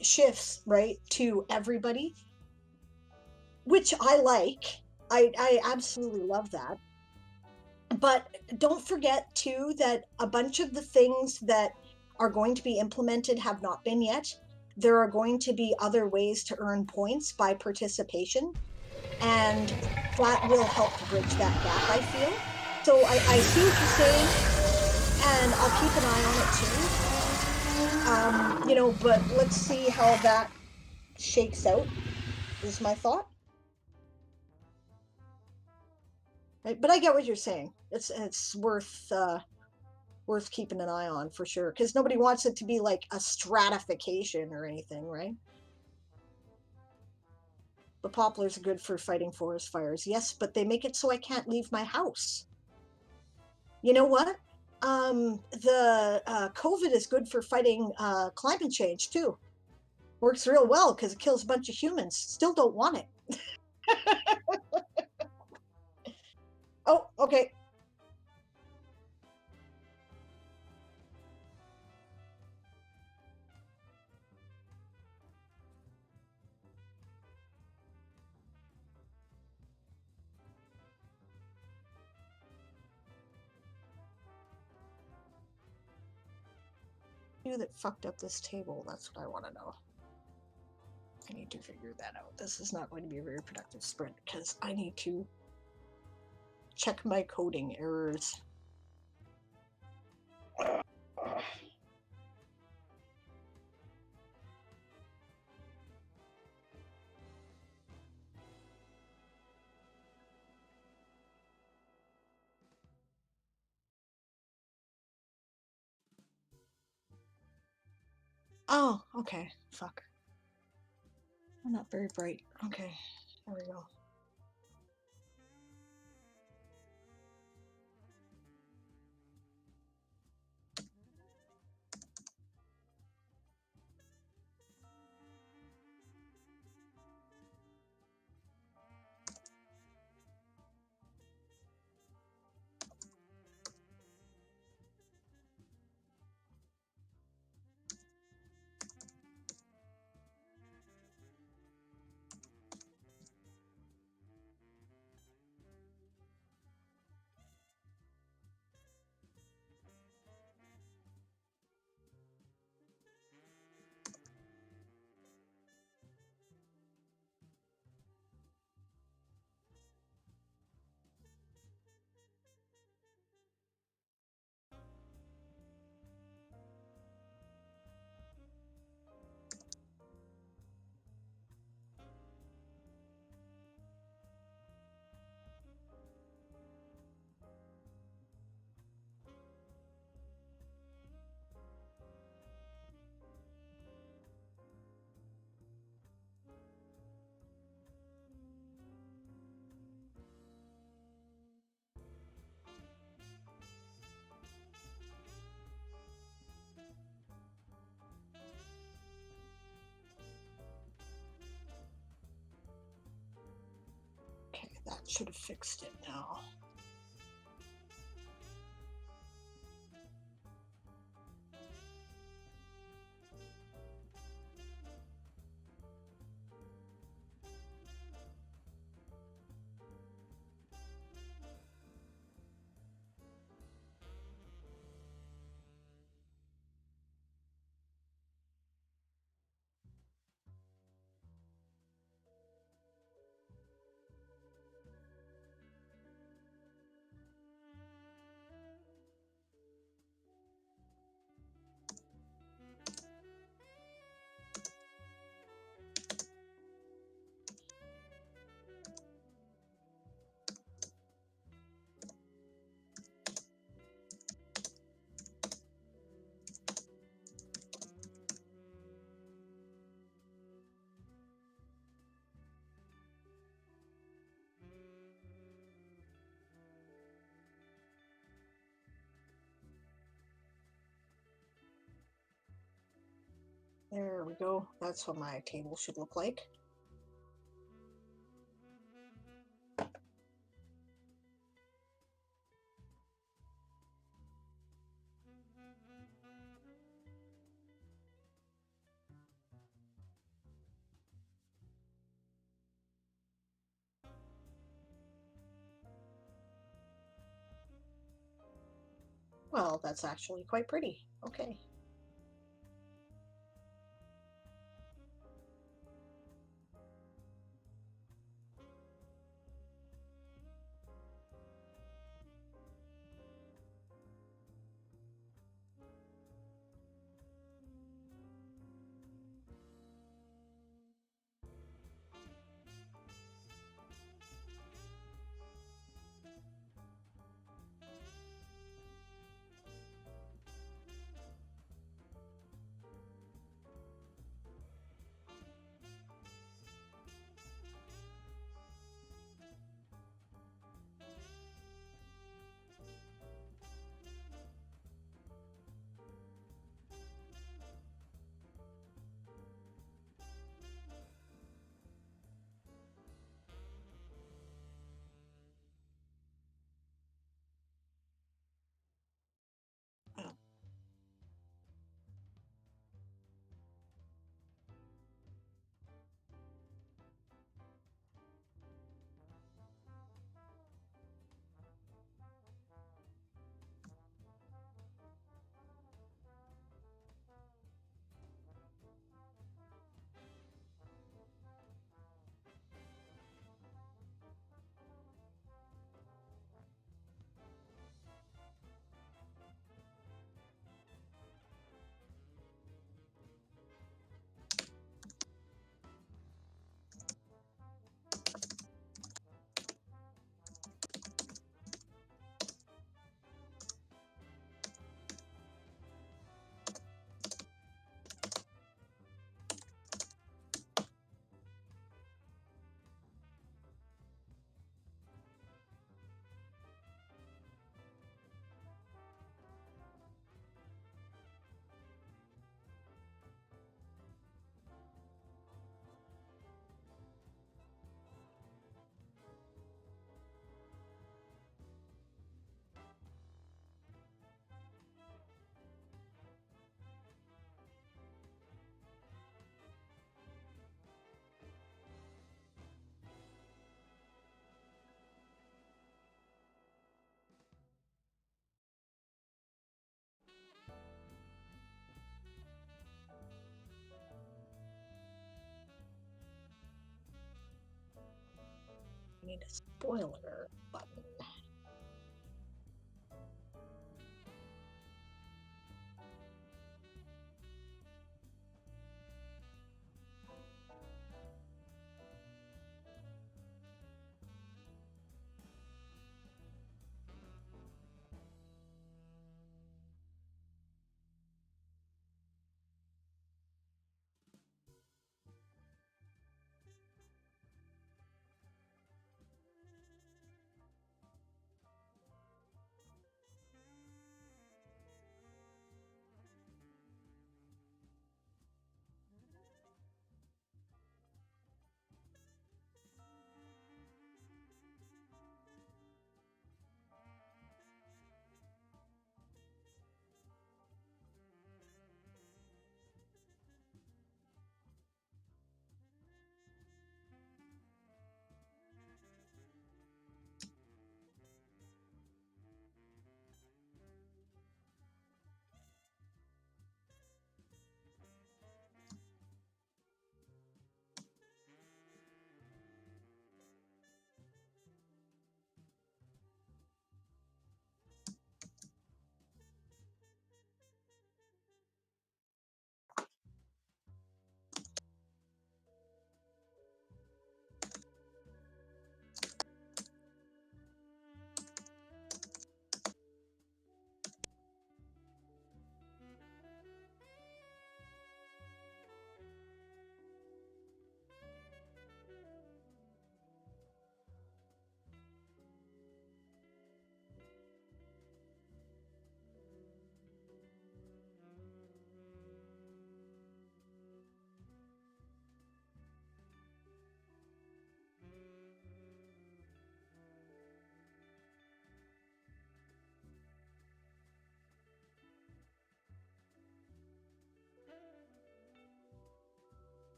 shifts, right, to everybody, which I like. I absolutely love that. But don't forget, too, that a bunch of the things that are going to be implemented have not been yet. There are going to be other ways to earn points by participation, and that will help to bridge that gap, I feel. So I see what you're saying, and I'll keep an eye on it, too. But let's see how that shakes out. is my thought. Right? But I get what you're saying. It's worth keeping an eye on for sure, because nobody wants it to be like a stratification or anything, right? The poplars are good for fighting forest fires. Yes, but they make it so I can't leave my house. You know what? The COVID is good for fighting climate change too. Works real well because it kills a bunch of humans. Still don't want it. Oh, okay. Who that fucked up this table? That's what I want to know. I need to figure that out. This is not going to be a very productive sprint because I need to check my coding errors. Oh, okay. Fuck. I'm not very bright. Okay. There we go. Okay, that should have fixed it now. There we go. That's what my table should look like. Well, that's actually quite pretty. Okay. need a spoiler button.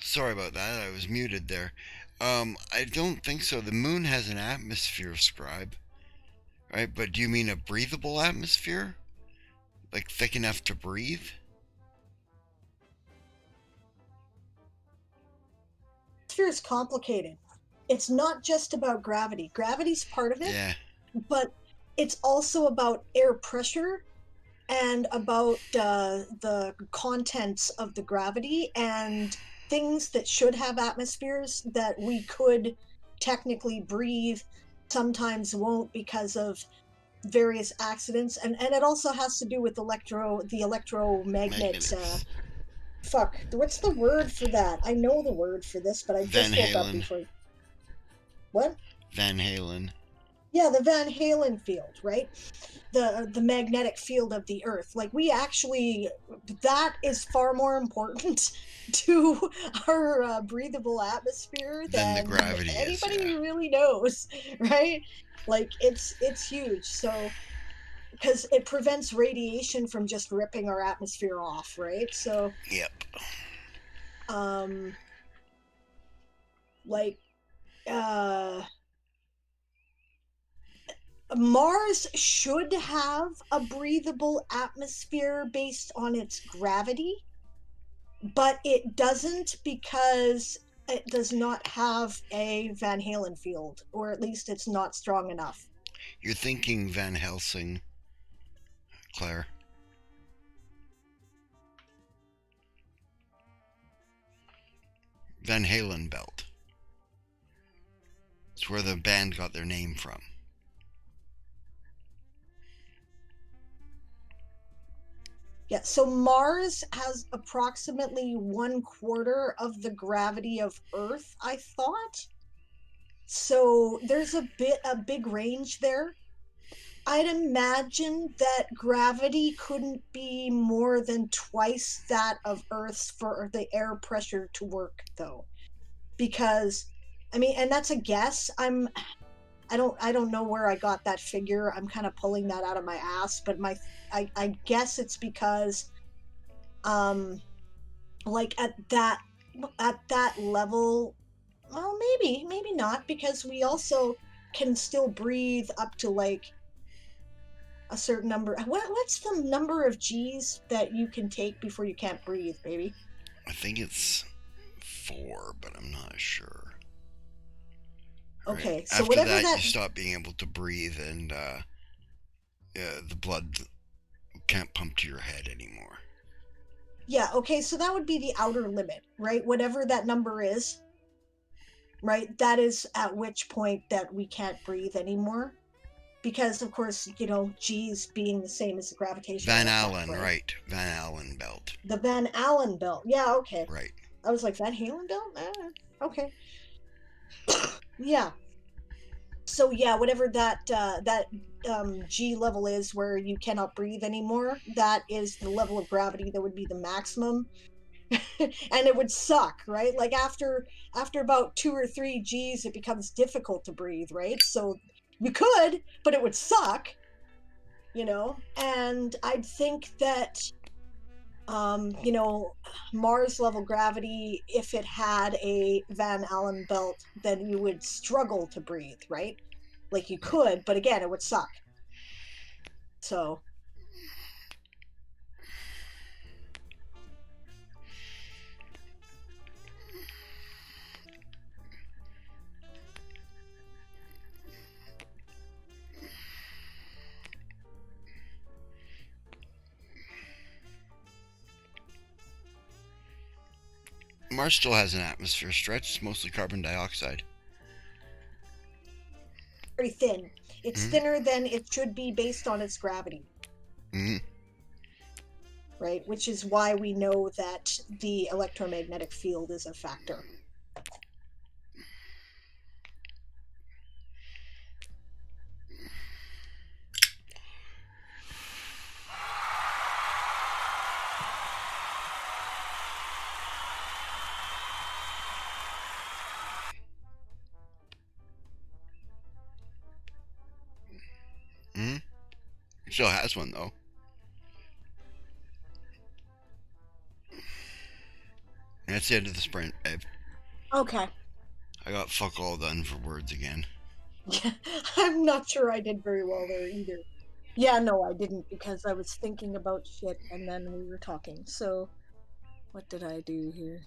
Sorry about that. I was muted there. I don't think so. The moon has an atmosphere, Scribe. Right? But do you mean a breathable atmosphere? Like thick enough to breathe? Atmosphere is complicated. It's not just about gravity. Gravity's part of it, Yeah. but it's also about air pressure and about the contents of the gravity and things that should have atmospheres that we could technically breathe sometimes won't because of various accidents, and it also has to do with the electromagnet fuck, what's the word for that? I know the word for this, but I Van just woke up Halen. before. What? Van Halen. Yeah, the Van Halen field, right? The magnetic field of the earth. Like, we actually, that is far more important to our breathable atmosphere Then the than gravity is, anybody yeah. really knows, right? Like, it's huge. So because it prevents radiation from just ripping our atmosphere off, right? So Yep. um like uh Mars should have a breathable atmosphere based on its gravity, but it doesn't because it does not have a Van Halen field, or at least it's not strong enough. You're thinking Van Helsing, Claire. Van Halen belt. It's where the band got their name from. Yeah, so Mars has approximately 1/4 of the gravity of Earth, I thought. So there's a big range there. I'd imagine that gravity couldn't be more than twice that of Earth's for the air pressure to work, though. Because, I mean, and that's a guess. I don't know where I got that figure. I'm kind of pulling that out of my ass, but I guess it's because like at that level, well, maybe not, because we also can still breathe up to like a certain number. What's the number of G's that you can take before you can't breathe, baby? I think it's 4, but I'm not sure. Right. Okay, so After whatever that, you that, stop being able to breathe, and the blood can't pump to your head anymore. yeah, okay, so that would be the outer limit, right? Whatever that number is, right? That is at which point that we can't breathe anymore. Because of course, G's being the same as the Van gravitational effect, Allen, right? right? Van Allen belt, The Van Allen belt. Yeah, okay. right? I was like, Van Halen belt? Okay. Yeah. So yeah, whatever that G level is where you cannot breathe anymore, that is the level of gravity that would be the maximum. And it would suck, right? Like after about 2 or 3 G's, it becomes difficult to breathe, right? So you could, but it would suck, And I'd think that Mars level gravity, if it had a Van Allen belt, then you would struggle to breathe, right? Like you could, but again, it would suck. So, Mars still has an atmosphere stretch. It's mostly carbon dioxide. very thin. It's Mm-hmm. thinner than it should be based on its gravity, Mm-hmm. right? Which is why we know that the electromagnetic field is a factor. Mm-hmm. It still has one though. And that's the end of the sprint, babe. Okay. I got fuck all done for words again. Yeah, I'm not sure I did very well there either. Yeah, no, I didn't because I was thinking about shit and then we were talking. So, what did I do here?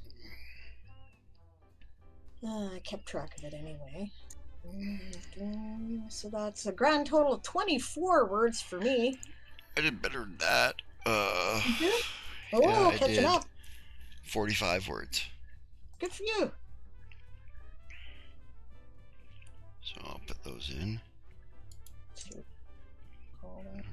I kept track of it anyway. So that's a grand total of 24 words for me. I did better than that. You did? Yeah, Oh, I catching did up. 45 words. Good for you. So I'll put those in. To call that.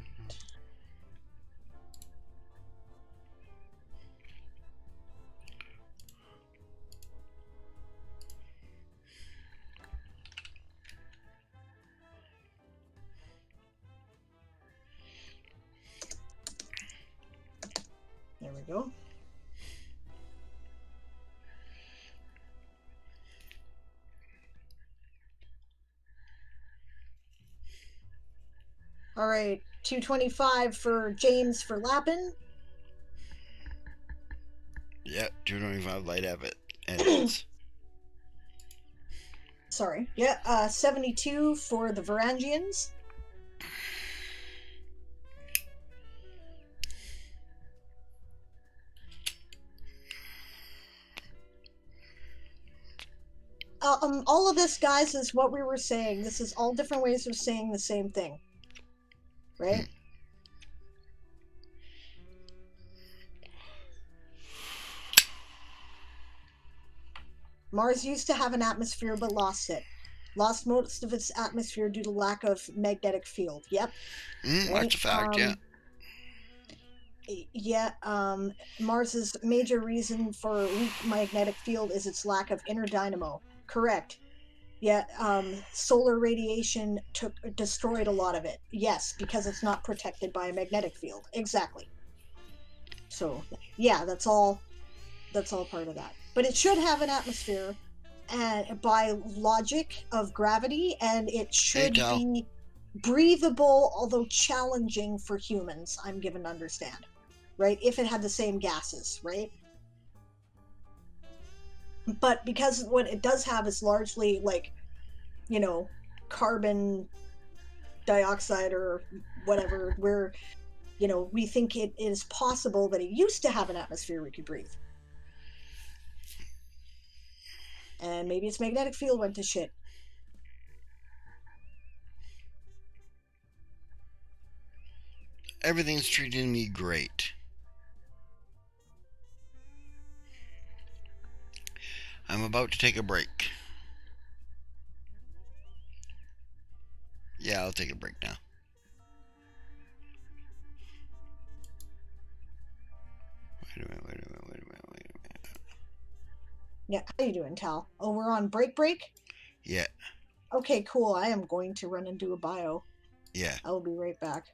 There we go. All right, 225 for James for Lapin. Yep, 225 light edits. Sorry. Yeah, 72 for the Varangians. All of this, guys, is what we were saying. This is all different ways of saying the same thing, right? Mars used to have an atmosphere but lost it. Lost most of its atmosphere due to lack of magnetic field. Yep. Right? That's a fact, yeah. Yeah, Mars's major reason for weak magnetic field is its lack of inner dynamo. Correct. Yeah, solar radiation destroyed a lot of it. Yes, because it's not protected by a magnetic field. Exactly. So yeah, that's all part of that. But it should have an atmosphere, and by logic of gravity, and it Hey, should Tal. be breathable, although challenging for humans. I'm given to understand, right? If it had the same gases, right? But because what it does have is largely like, you know, carbon dioxide or whatever, where, we think it is possible that it used to have an atmosphere we could breathe. And maybe its magnetic field went to shit. Everything's treating me great. I'm about to take a break. Yeah, I'll take a break now. Wait a minute, wait a minute, wait a minute, wait a minute. Yeah, how you doing, Tal? Oh, we're on break? Yeah, Okay, cool. I am going to run and do a bio. yeah. I will be right back.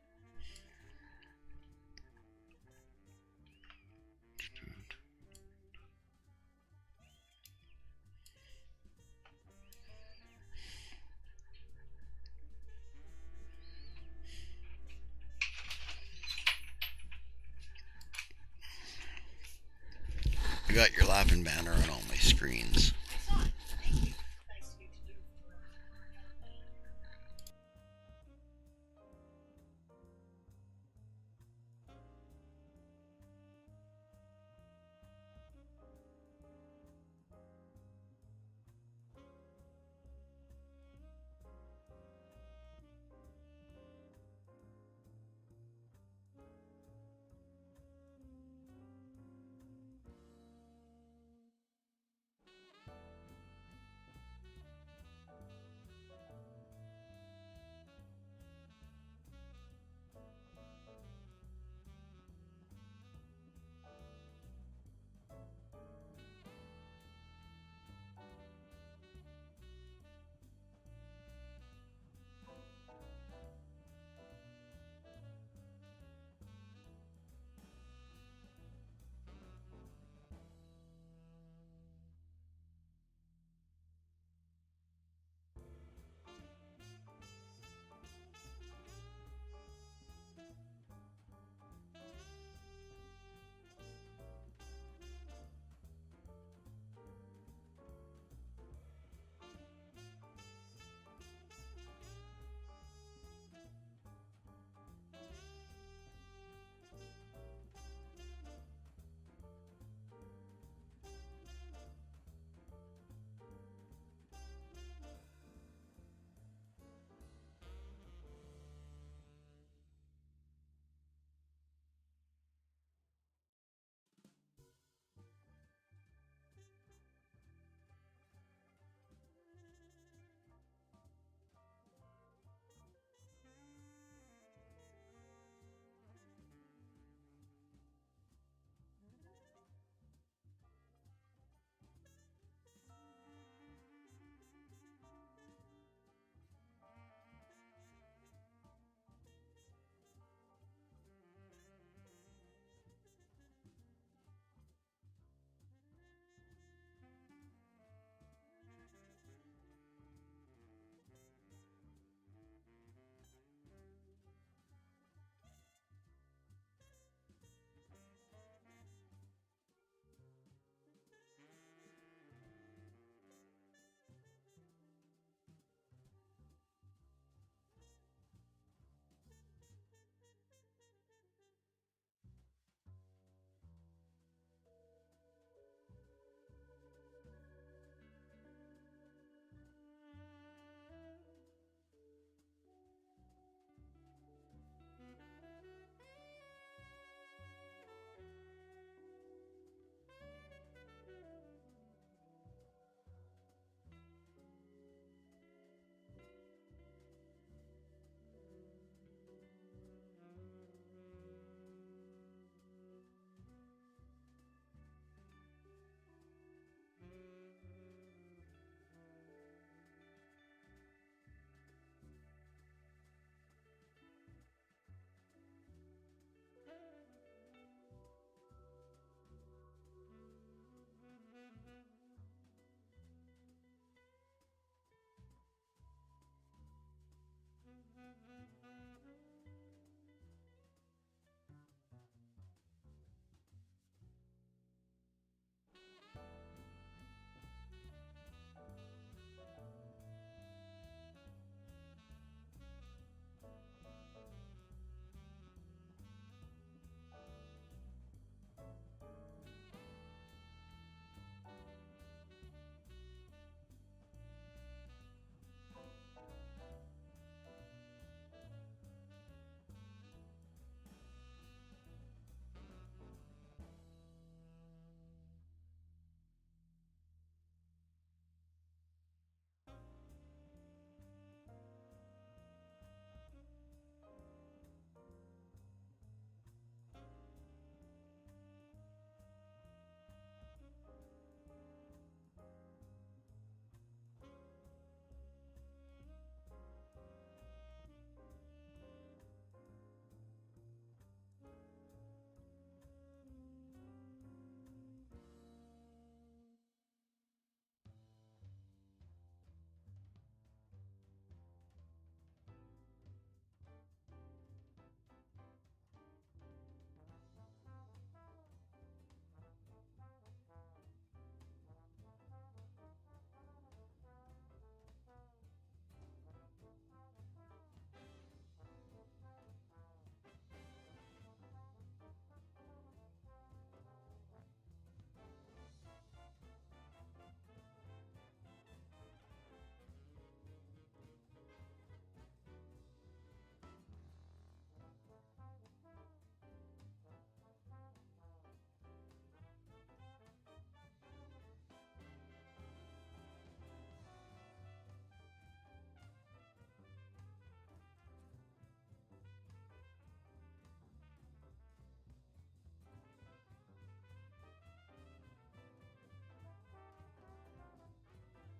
I got your Lapin banner on all my screens.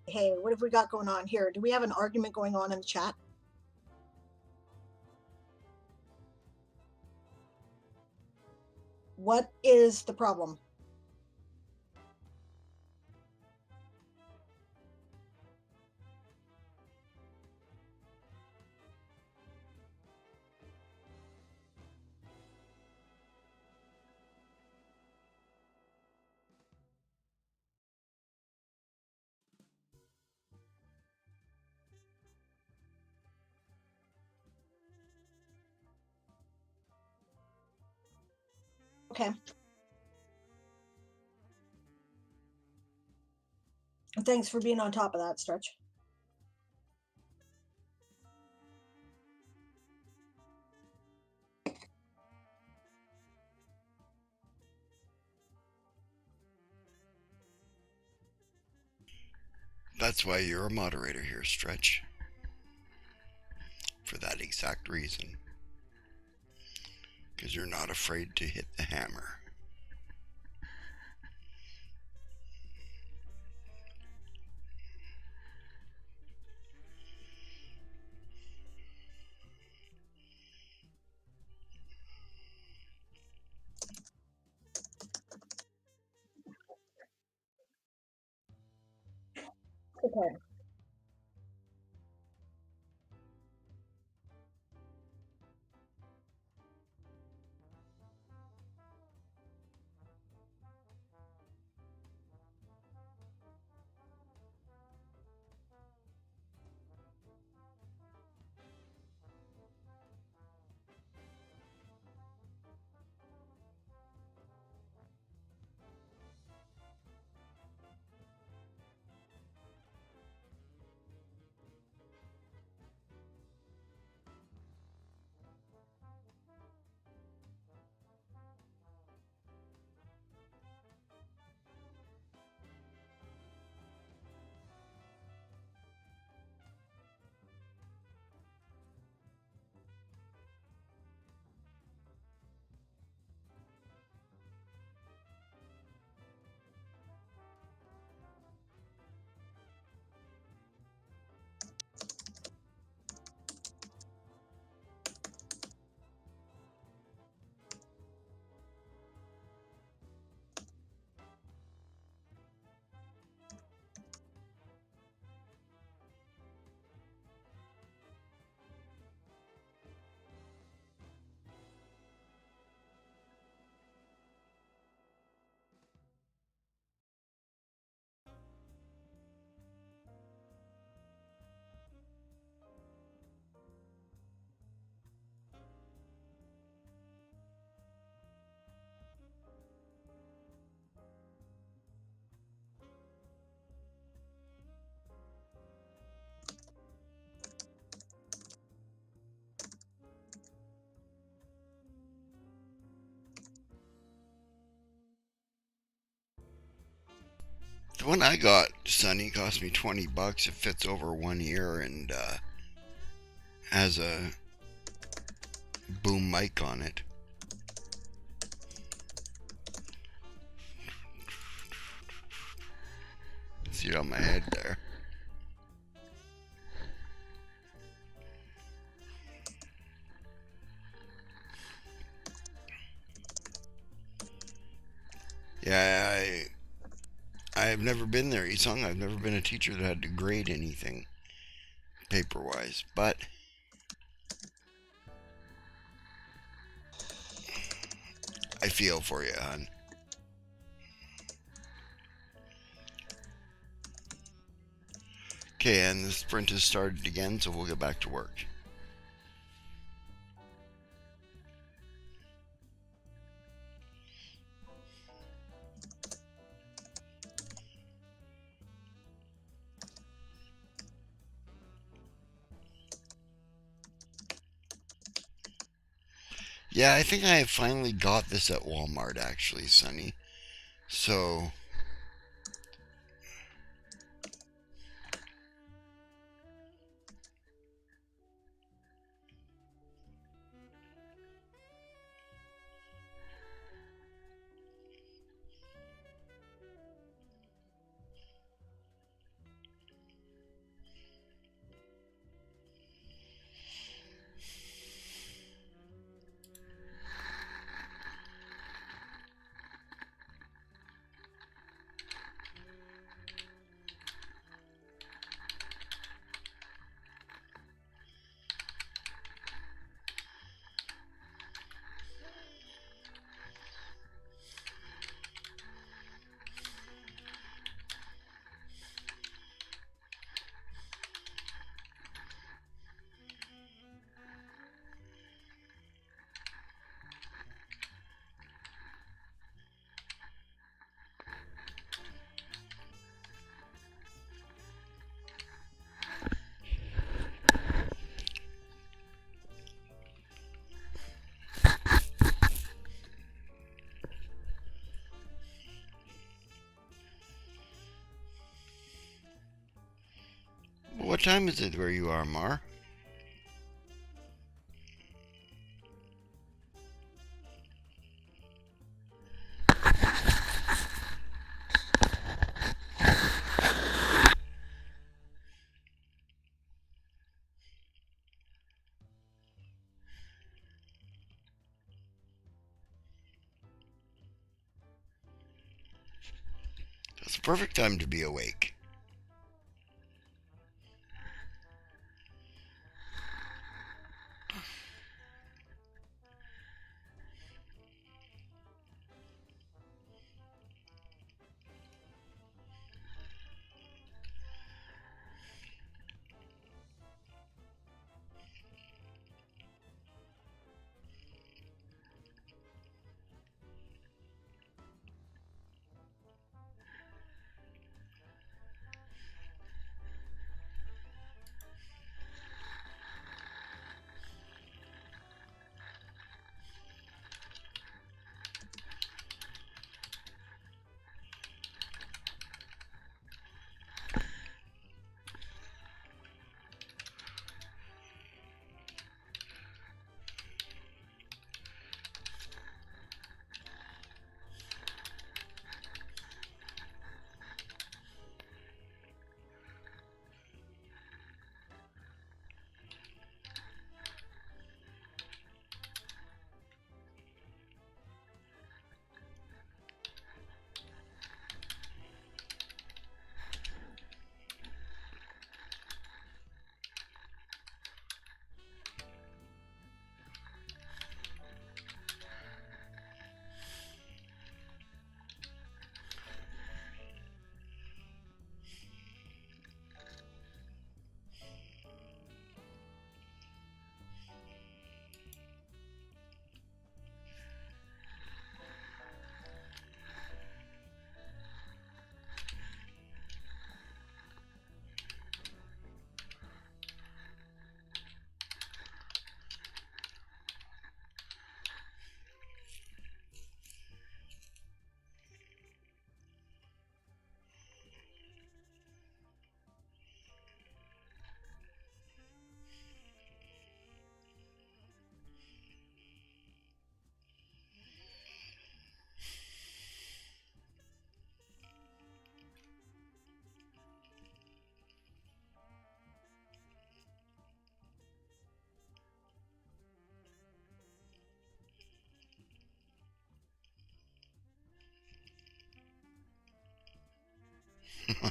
Hey, what have we got going on here? Do we have an argument going on in the chat? What is the problem? Okay. Thanks for being on top of that, Stretch. That's why you're a moderator here, Stretch. For that exact reason. Because you're not afraid to hit the hammer. Okay. The one I got, Sonny, cost me $20. It fits over 1 year and has a boom mic on it. See it on my head there. Yeah, I've never been there, Isong. I've never been a teacher that had to grade anything paper-wise, but I feel for you, hon. Okay, and the sprint has started again, so we'll get back to work. Yeah, I think I finally got this at Walmart, actually, Sonny. So, What time is it where you are, Mar? It's the perfect time to be awake.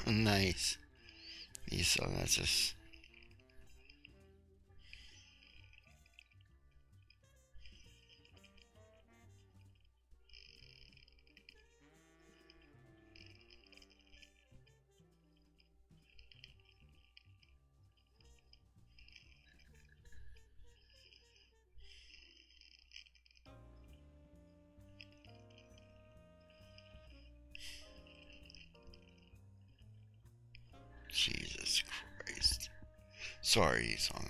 Nice. So that's just. Jesus Christ. Sorry, song.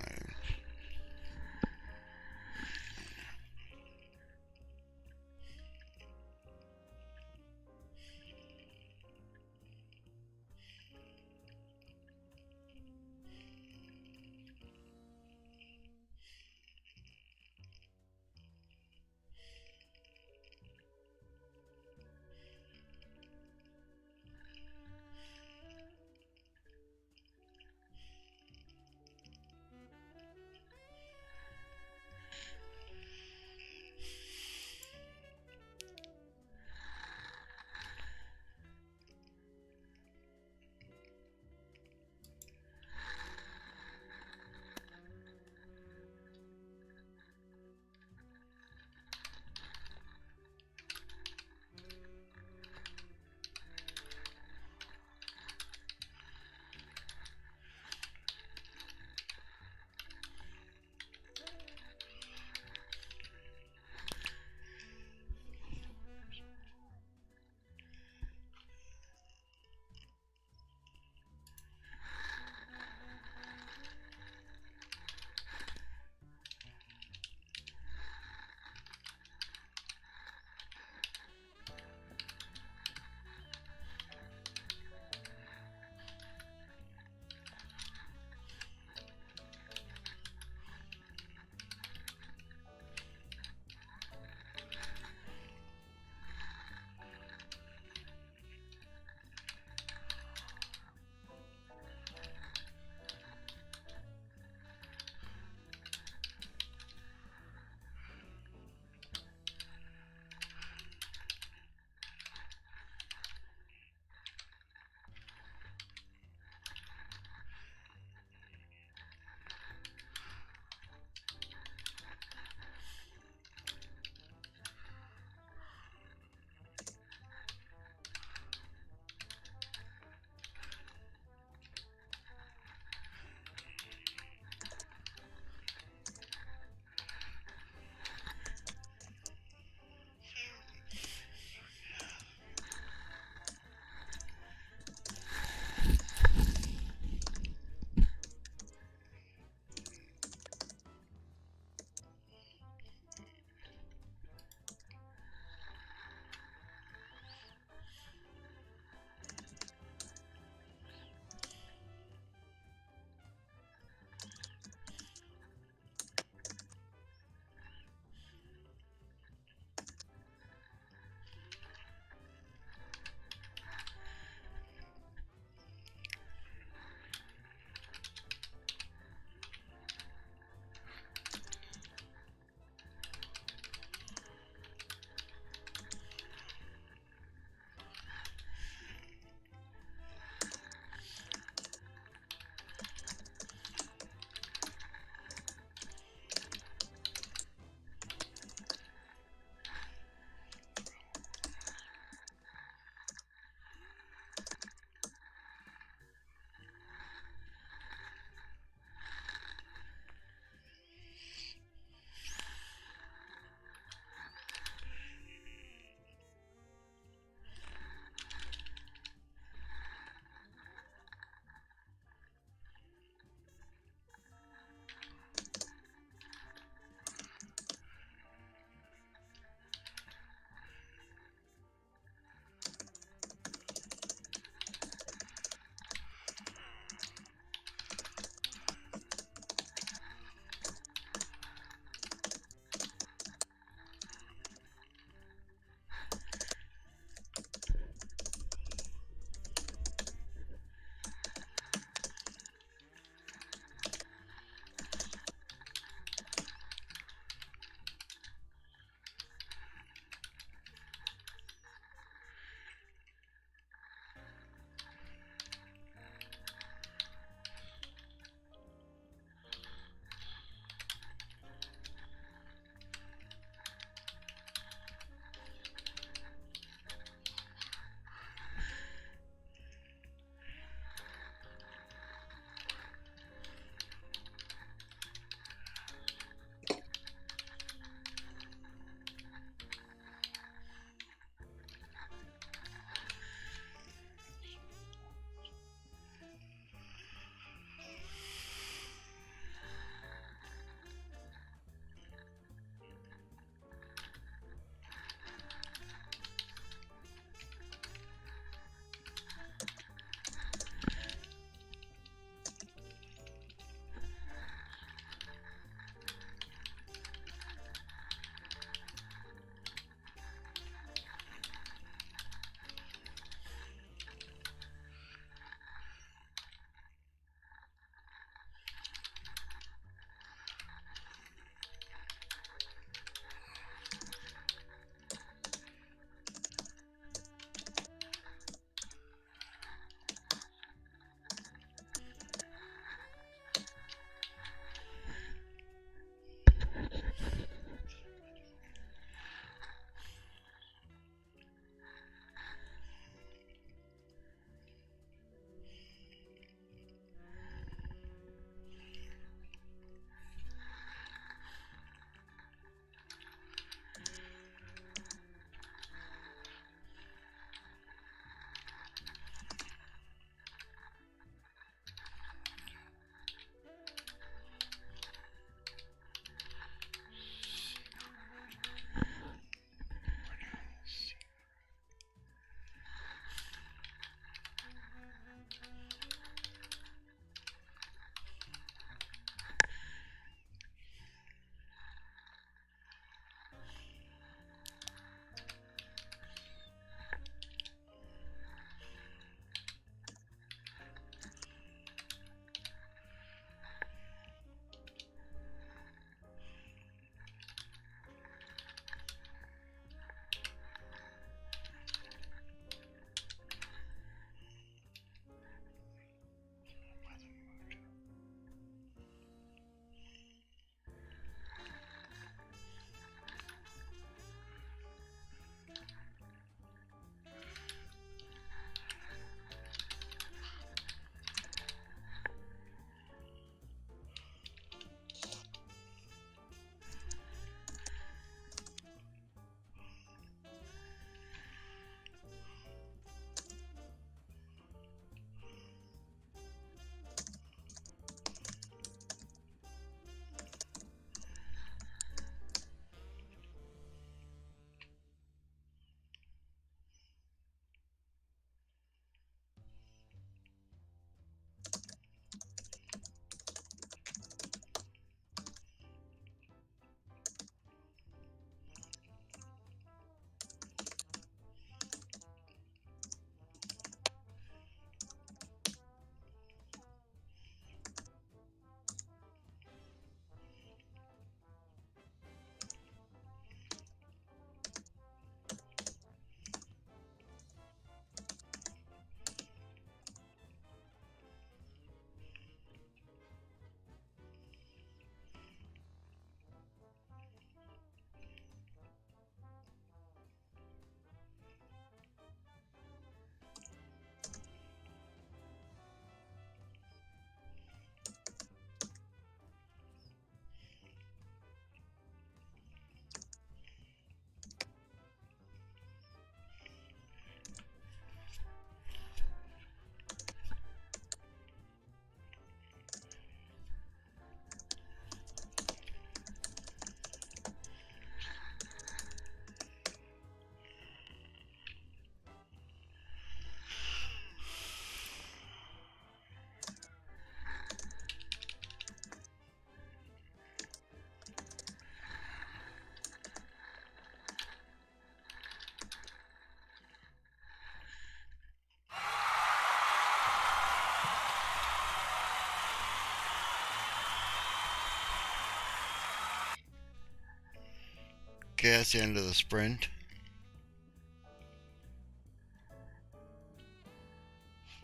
Okay, that's the end of the sprint.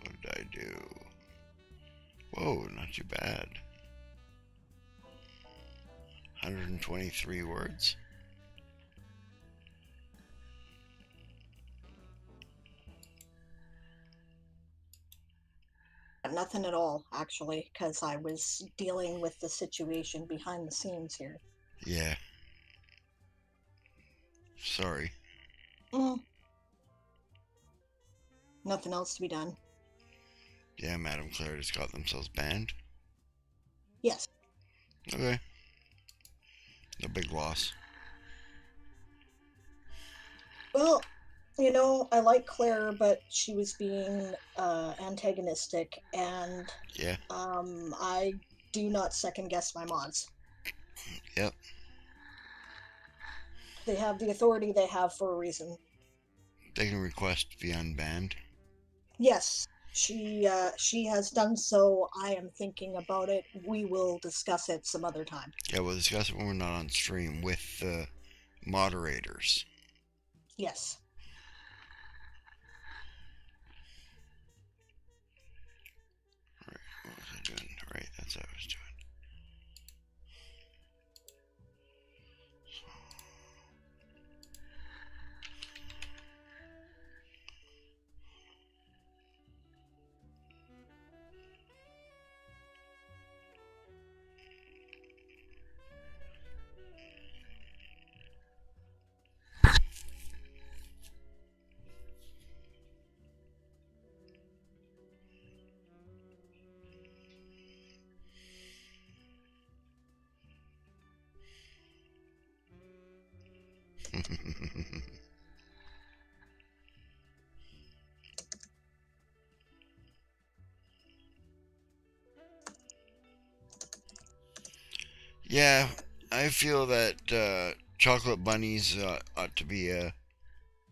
What did I do? Whoa, not too bad. 123 words. Nothing at all, actually, because I was dealing with the situation behind the scenes here. Yeah. Sorry. Nothing else to be done. Yeah, Madame Claire just got themselves banned. Yes. Okay. No big loss. Well, I like Claire, but she was being antagonistic, and Yeah. I do not second guess my mods. Yep. They have the authority they have for a reason. They can request to be unbanned. Yes, she has done so. I am thinking about it. We will discuss it some other time. Yeah, we'll discuss it when we're not on stream with the moderators. Yes. Right, what was I doing? Right, that's what I was doing. Yeah, I feel that chocolate bunnies ought to be a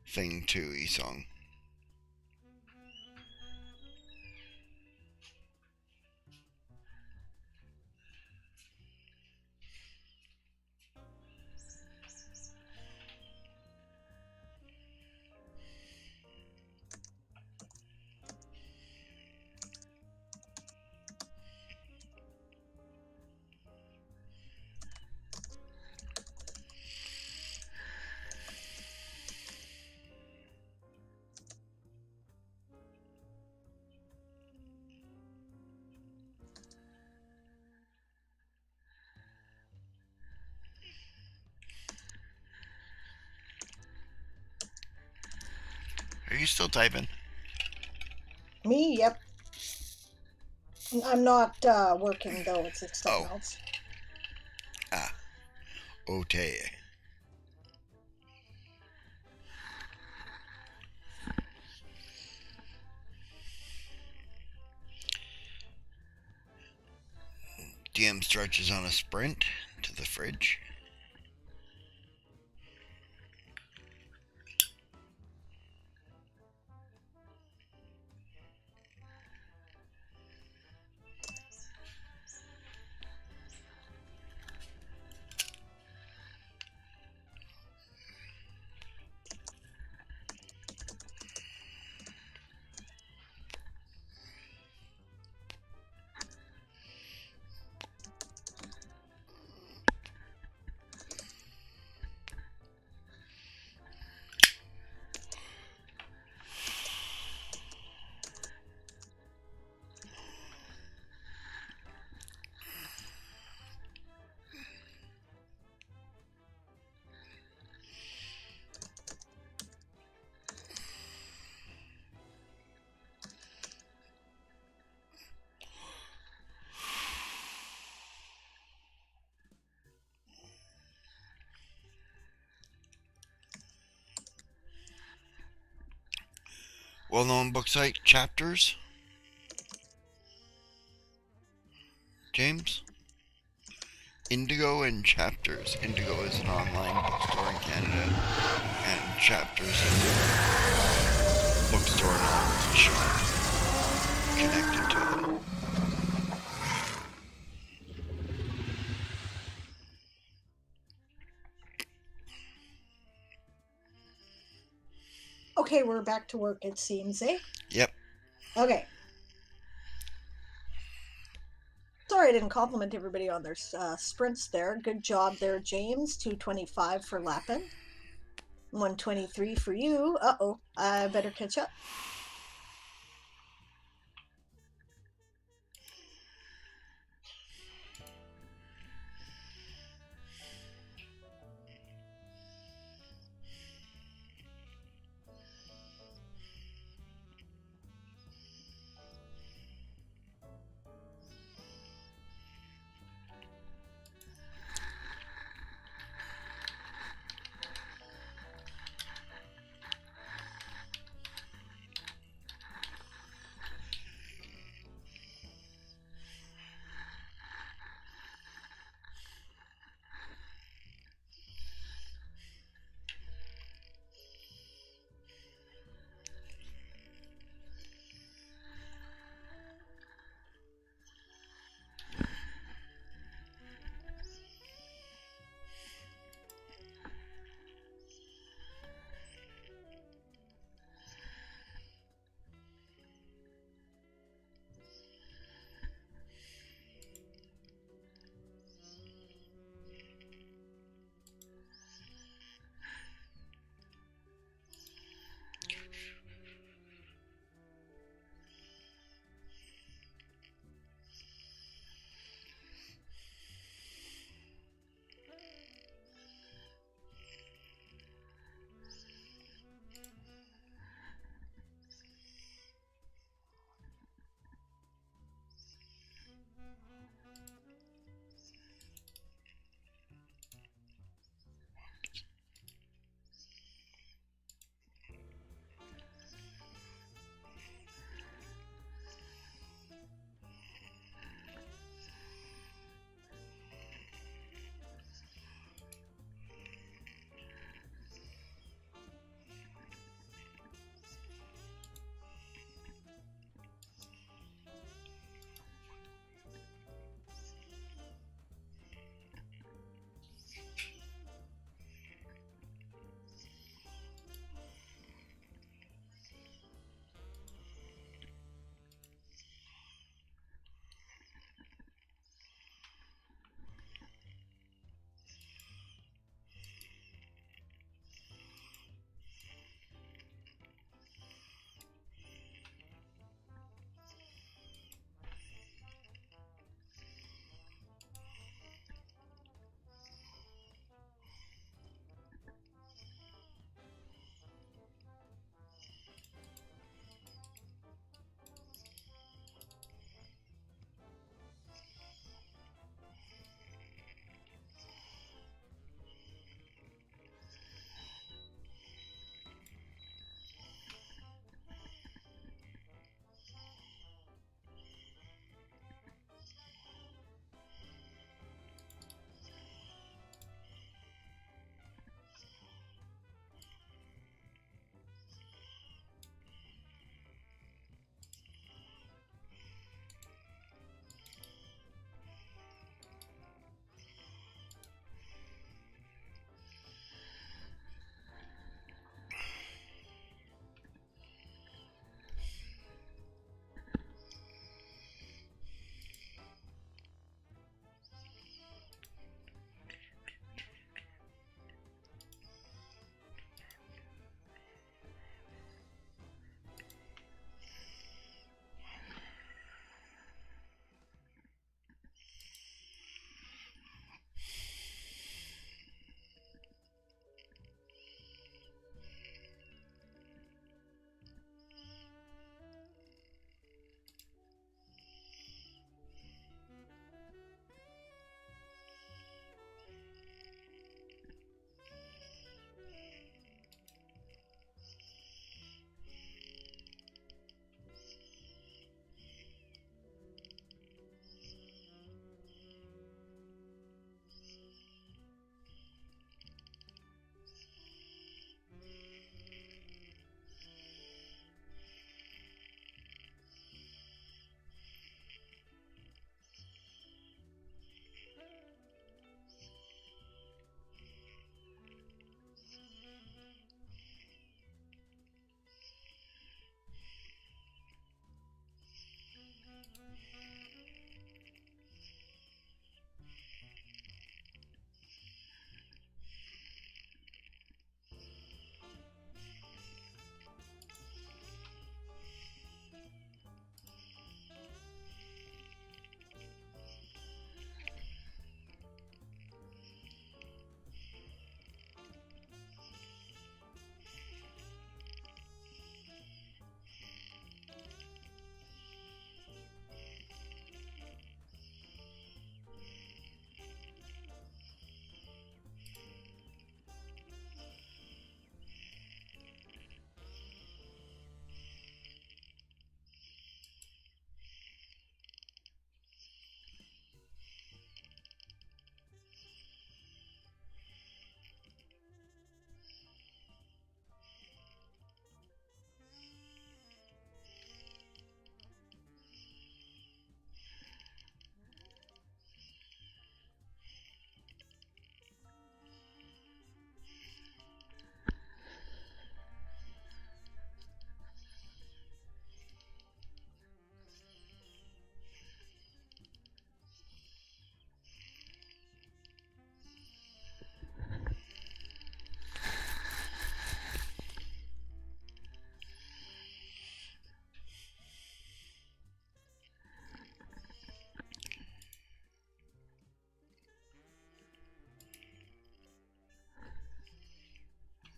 thing too, Isong. Are you still typing? Me, yep. I'm not working though. It's something Oh. else. Ah. Ote. DM stretches on a sprint to the fridge. Well-known book site Chapters. James? Indigo and Chapters. Indigo is an online bookstore in Canada, and Chapters is a bookstore and novelty shop connected to them. Okay, we're back to work, it seems, eh? Yep. Okay. Sorry I didn't compliment everybody on their sprints there. Good job there, James. 225 for Lapin. 123 for you. Uh-oh, I better catch up.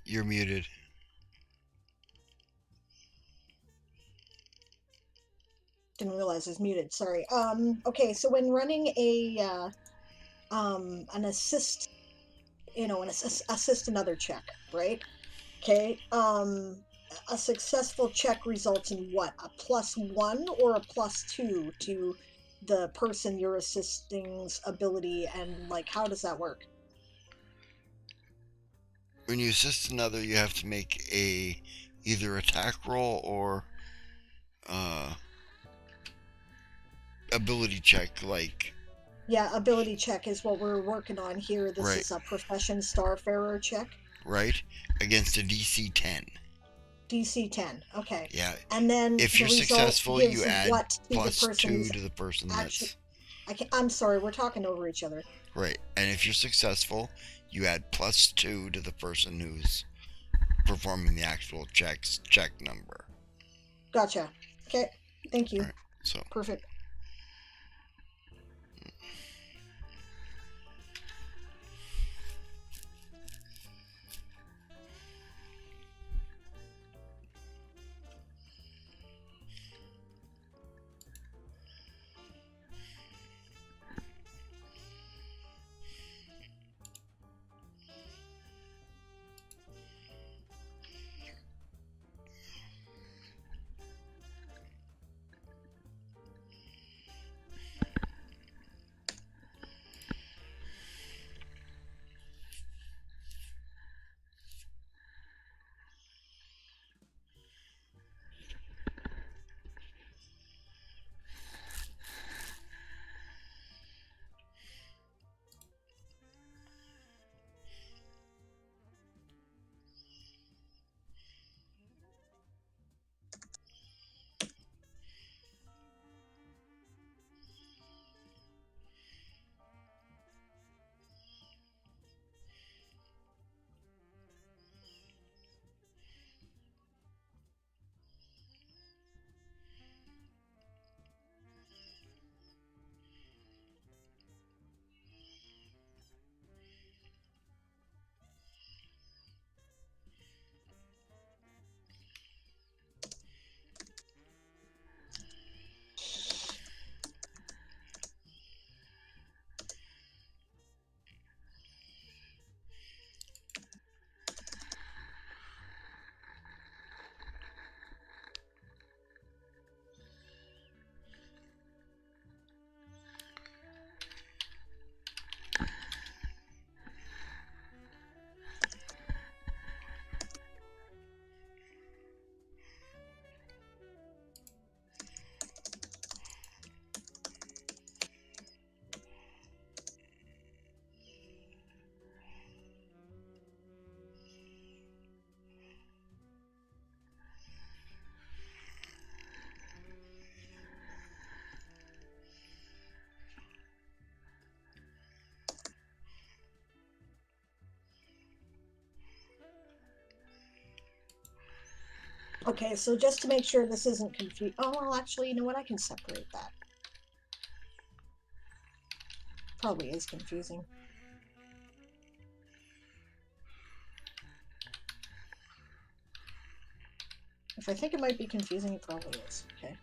You're muted. Didn't realize I was muted. Sorry. Okay, so when running an assist, assist another check, right? Okay. A successful check results in what? A +1 or a +2 to the person you're assisting's ability, and like, how does that work? When you assist another, you have to make a either attack roll or ability check, like. Yeah, ability check is what we're working on here. This Right. is a profession starfarer check. Right? Against a DC 10. DC 10. Okay. Yeah. And then If the you're result successful, you gives add what to the person +2 who's to the person actually. that's. I'm sorry, we're talking over each other. Right. And if you're successful, you add +2 to the person who's performing the actual check number. Gotcha. Okay. Thank you. Right. So. Perfect. Okay, so just to make sure this isn't confused. Oh, well, actually, you know what? I can separate that. Probably is confusing. If I think it might be confusing, it probably is. Okay.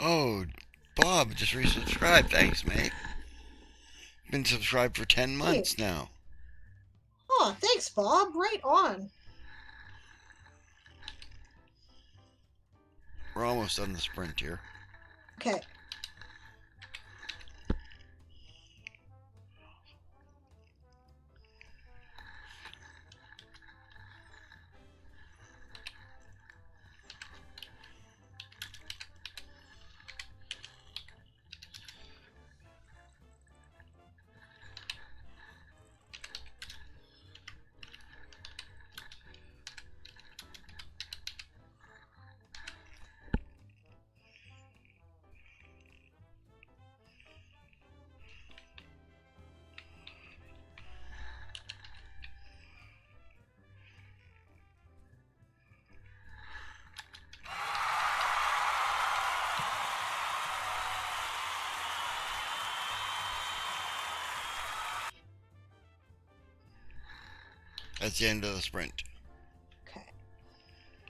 Oh, Bob just resubscribed. Thanks, mate. Been subscribed for 10 Hey. months now. Oh, thanks, Bob. Right on. We're almost done the sprint here. Okay. That's the end of the sprint. Okay.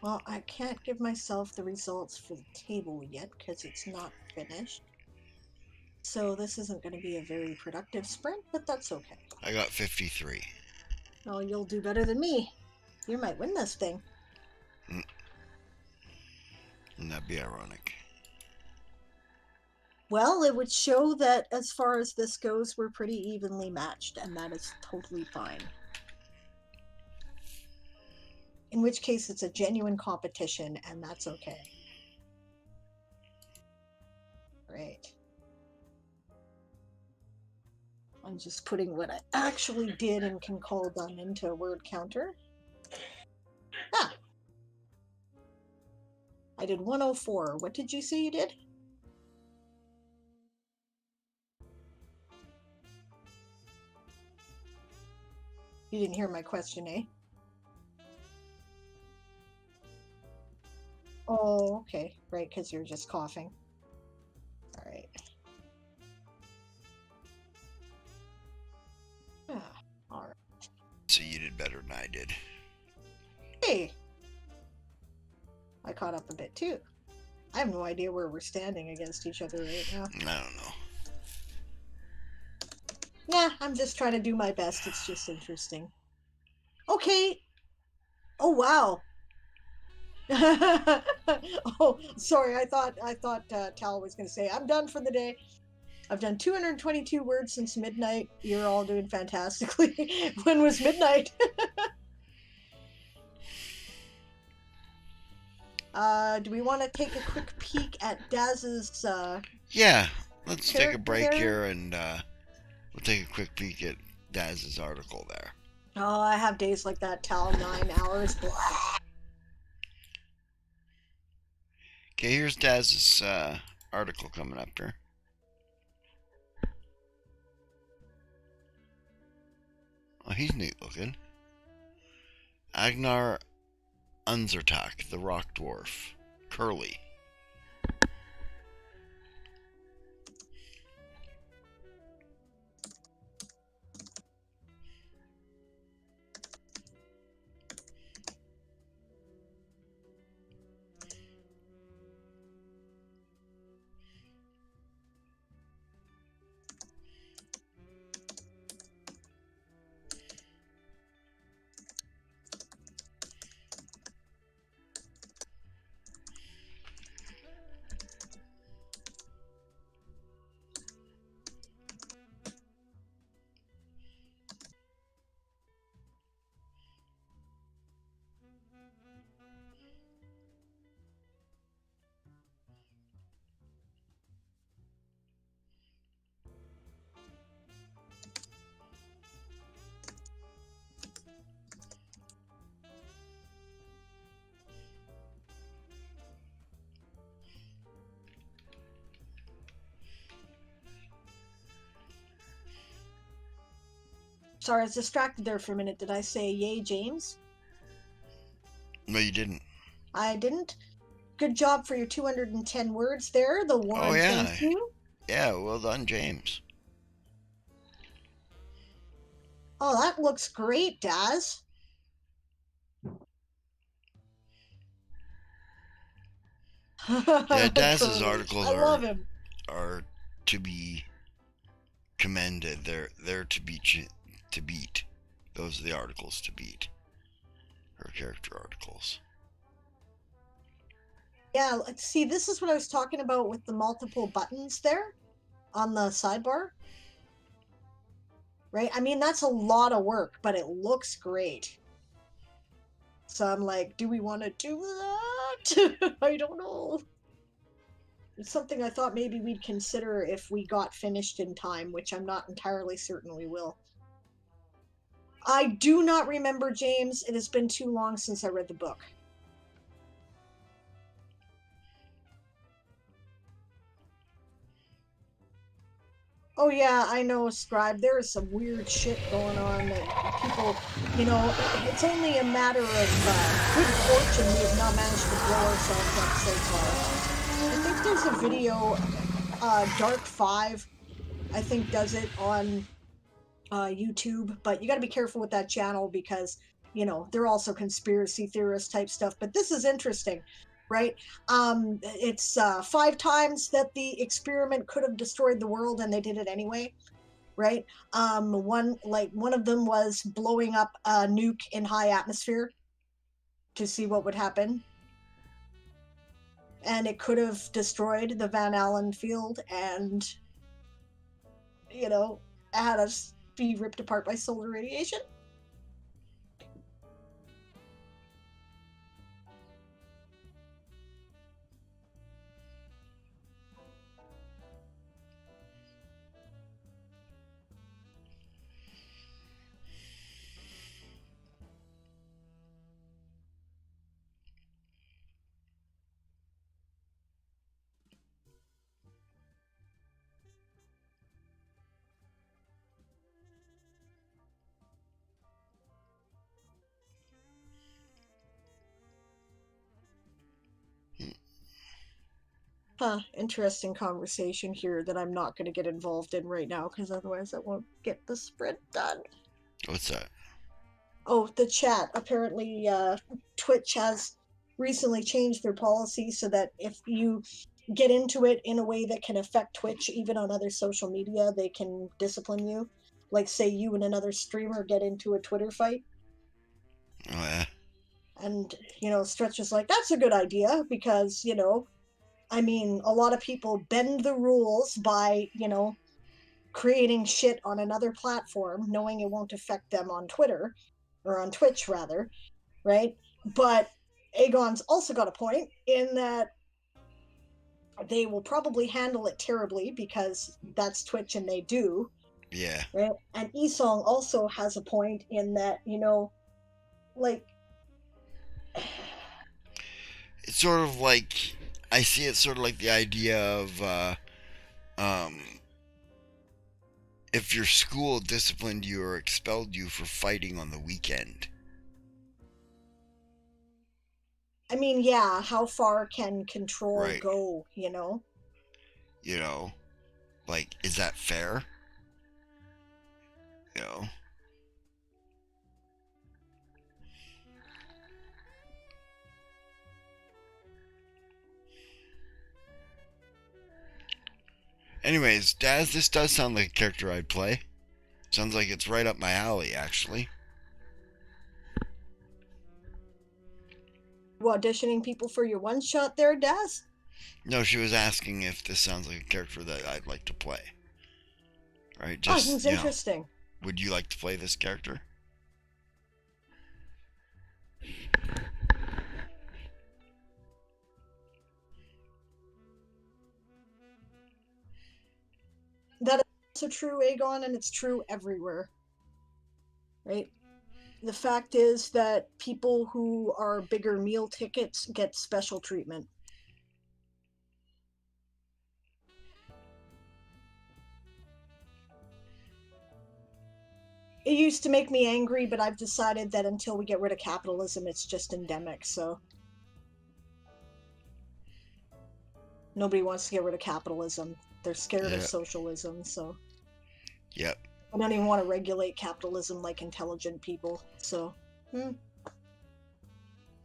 Well, I can't give myself the results for the table yet because it's not finished. So this isn't going to be a very productive sprint, but that's okay. I got 53. Oh, you'll do better than me. You might win this thing. Wouldn't that be ironic? Well, it would show that as far as this goes, we're pretty evenly matched, and that is totally fine. In which case, it's a genuine competition, and that's okay. Great. I'm just putting what I actually did and can call done into a word counter. Ah! I did 104. What did you say you did? You didn't hear my question, eh? Oh, okay. Right, because you're just coughing. All right. Ah, all right. So you did better than I did. Hey! I caught up a bit too. I have no idea where we're standing against each other right now. I don't know. Yeah, I'm just trying to do my best. It's just interesting. Okay. Oh wow. Oh, sorry. I thought Tal was going to say I'm done for the day. I've done 222 words since midnight. You're all doing fantastically. When was midnight? Do we want to take a quick peek at Daz's Yeah, let's take a break there? here and we'll take a quick peek at Daz's article there. Oh, I have days like that, Tal. 9 hours. Okay, here's Daz's article coming up here. Oh, he's neat looking. Agnar Unzertak, the rock dwarf. Curly. Sorry, I was distracted there for a minute. Did I say yay, James? No, you didn't. I didn't. Good job for your 210 words there. The Oh, warm yeah. thank you. Yeah, well done, James. Oh, that looks great, Daz. Yeah, Daz's Curly. articles I love him. are to be commended. They're to beat. Those are the articles to beat. Her character articles. Yeah, see, this is what I was talking about with the multiple buttons there on the sidebar. Right? I mean, that's a lot of work, but it looks great. So I'm like, do we want to do that? I don't know. It's something I thought maybe we'd consider if we got finished in time, which I'm not entirely certain we will. I do not remember, James. It has been too long since I read the book. Oh yeah, I know, Scribe. There is some weird shit going on that people, it's only a matter of good fortune we have not managed to blow ourselves up so far. I think there's a video, Dark 5, I think does it on YouTube, but you got to be careful with that channel because, they're also conspiracy theorist type stuff. But this is interesting. right? It's 5 times that the experiment could have destroyed the world, and they did it anyway, right? One of them was blowing up a nuke in high atmosphere to see what would happen, and it could have destroyed the Van Allen field, and you know, had us be ripped apart by solar radiation. Huh, interesting conversation here that I'm not going to get involved in right now because otherwise I won't get the sprint done. What's that? Oh, the chat. Apparently, Twitch has recently changed their policy so that if you get into it in a way that can affect Twitch, even on other social media, they can discipline you. Like, say you and another streamer get into a Twitter fight, Oh yeah. and, Stretch is like, that's a good idea because, I mean, a lot of people bend the rules by, creating shit on another platform, knowing it won't affect them on Twitter, or on Twitch, rather, right? But Aegon's also got a point in that they will probably handle it terribly because that's Twitch and they do, Yeah. right? And Esong also has a point in that, like, It's sort of like, I see it sort of like the idea of um, if your school disciplined you or expelled you for fighting on the weekend. I mean, yeah, how far can control Right. go, You know, like, is that fair? You know? Anyways, Daz, this does sound like a character I'd play. Sounds like it's right up my alley, actually. Auditioning people for your one shot there, Daz? No, she was asking if this sounds like a character that I'd like to play. Right? Oh, Just, seems interesting. would you like to play this character? That is also true, Aegon, and it's true everywhere, right? The fact is that people who are bigger meal tickets get special treatment. It used to make me angry, but I've decided that until we get rid of capitalism, it's just endemic, so nobody wants to get rid of capitalism. They're scared of Yeah. socialism, so Yep. I don't even want to regulate capitalism like intelligent people, so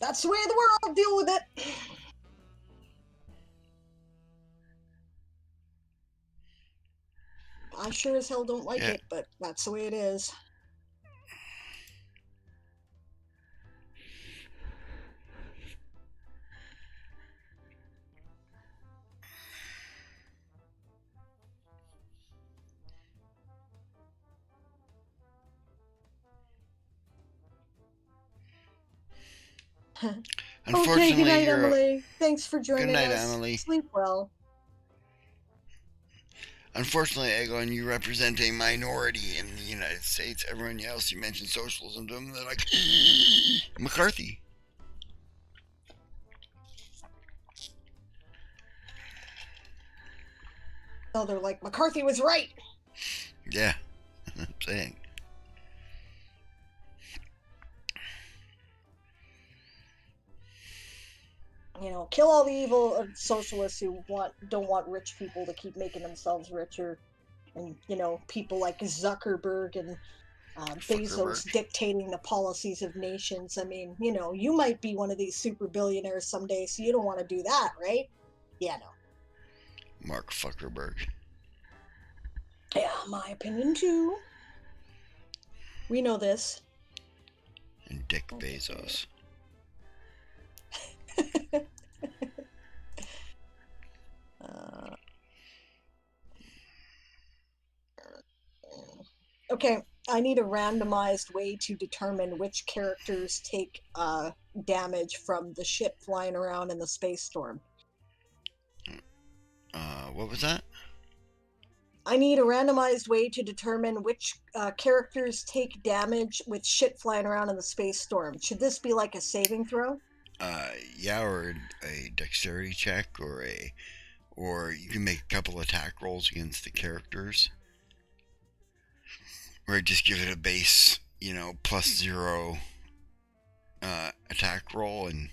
that's the way of the world. I'll deal with it. I sure as hell don't like Yeah. it, but that's the way it is. Okay, good Unfortunately, night, you're. Emily. Thanks for Good joining night, us. Emily. Sleep well. Unfortunately, Egon, you represent a minority in the United States. Everyone else, you mention socialism to them, they're like, McCarthy. Oh, they're like, McCarthy was right. Yeah, I'm saying. Kill all the evil of socialists who don't want rich people to keep making themselves richer, and people like Zuckerberg and Fuckerberg. Bezos dictating the policies of nations. I mean, you might be one of these super billionaires someday, so you don't want to do that, right? Yeah, no. Mark Fuckerberg. Yeah, my opinion too. We know this. And Dick Okay. Bezos. Okay, I need a randomized way to determine which characters take damage from the ship flying around in the space storm. What was that? I need a randomized way to determine which characters take damage with shit flying around in the space storm. Should this be like a saving throw? Yeah, or a dexterity check, or you can make a couple attack rolls against the characters, or just give it a base, +0 attack roll, and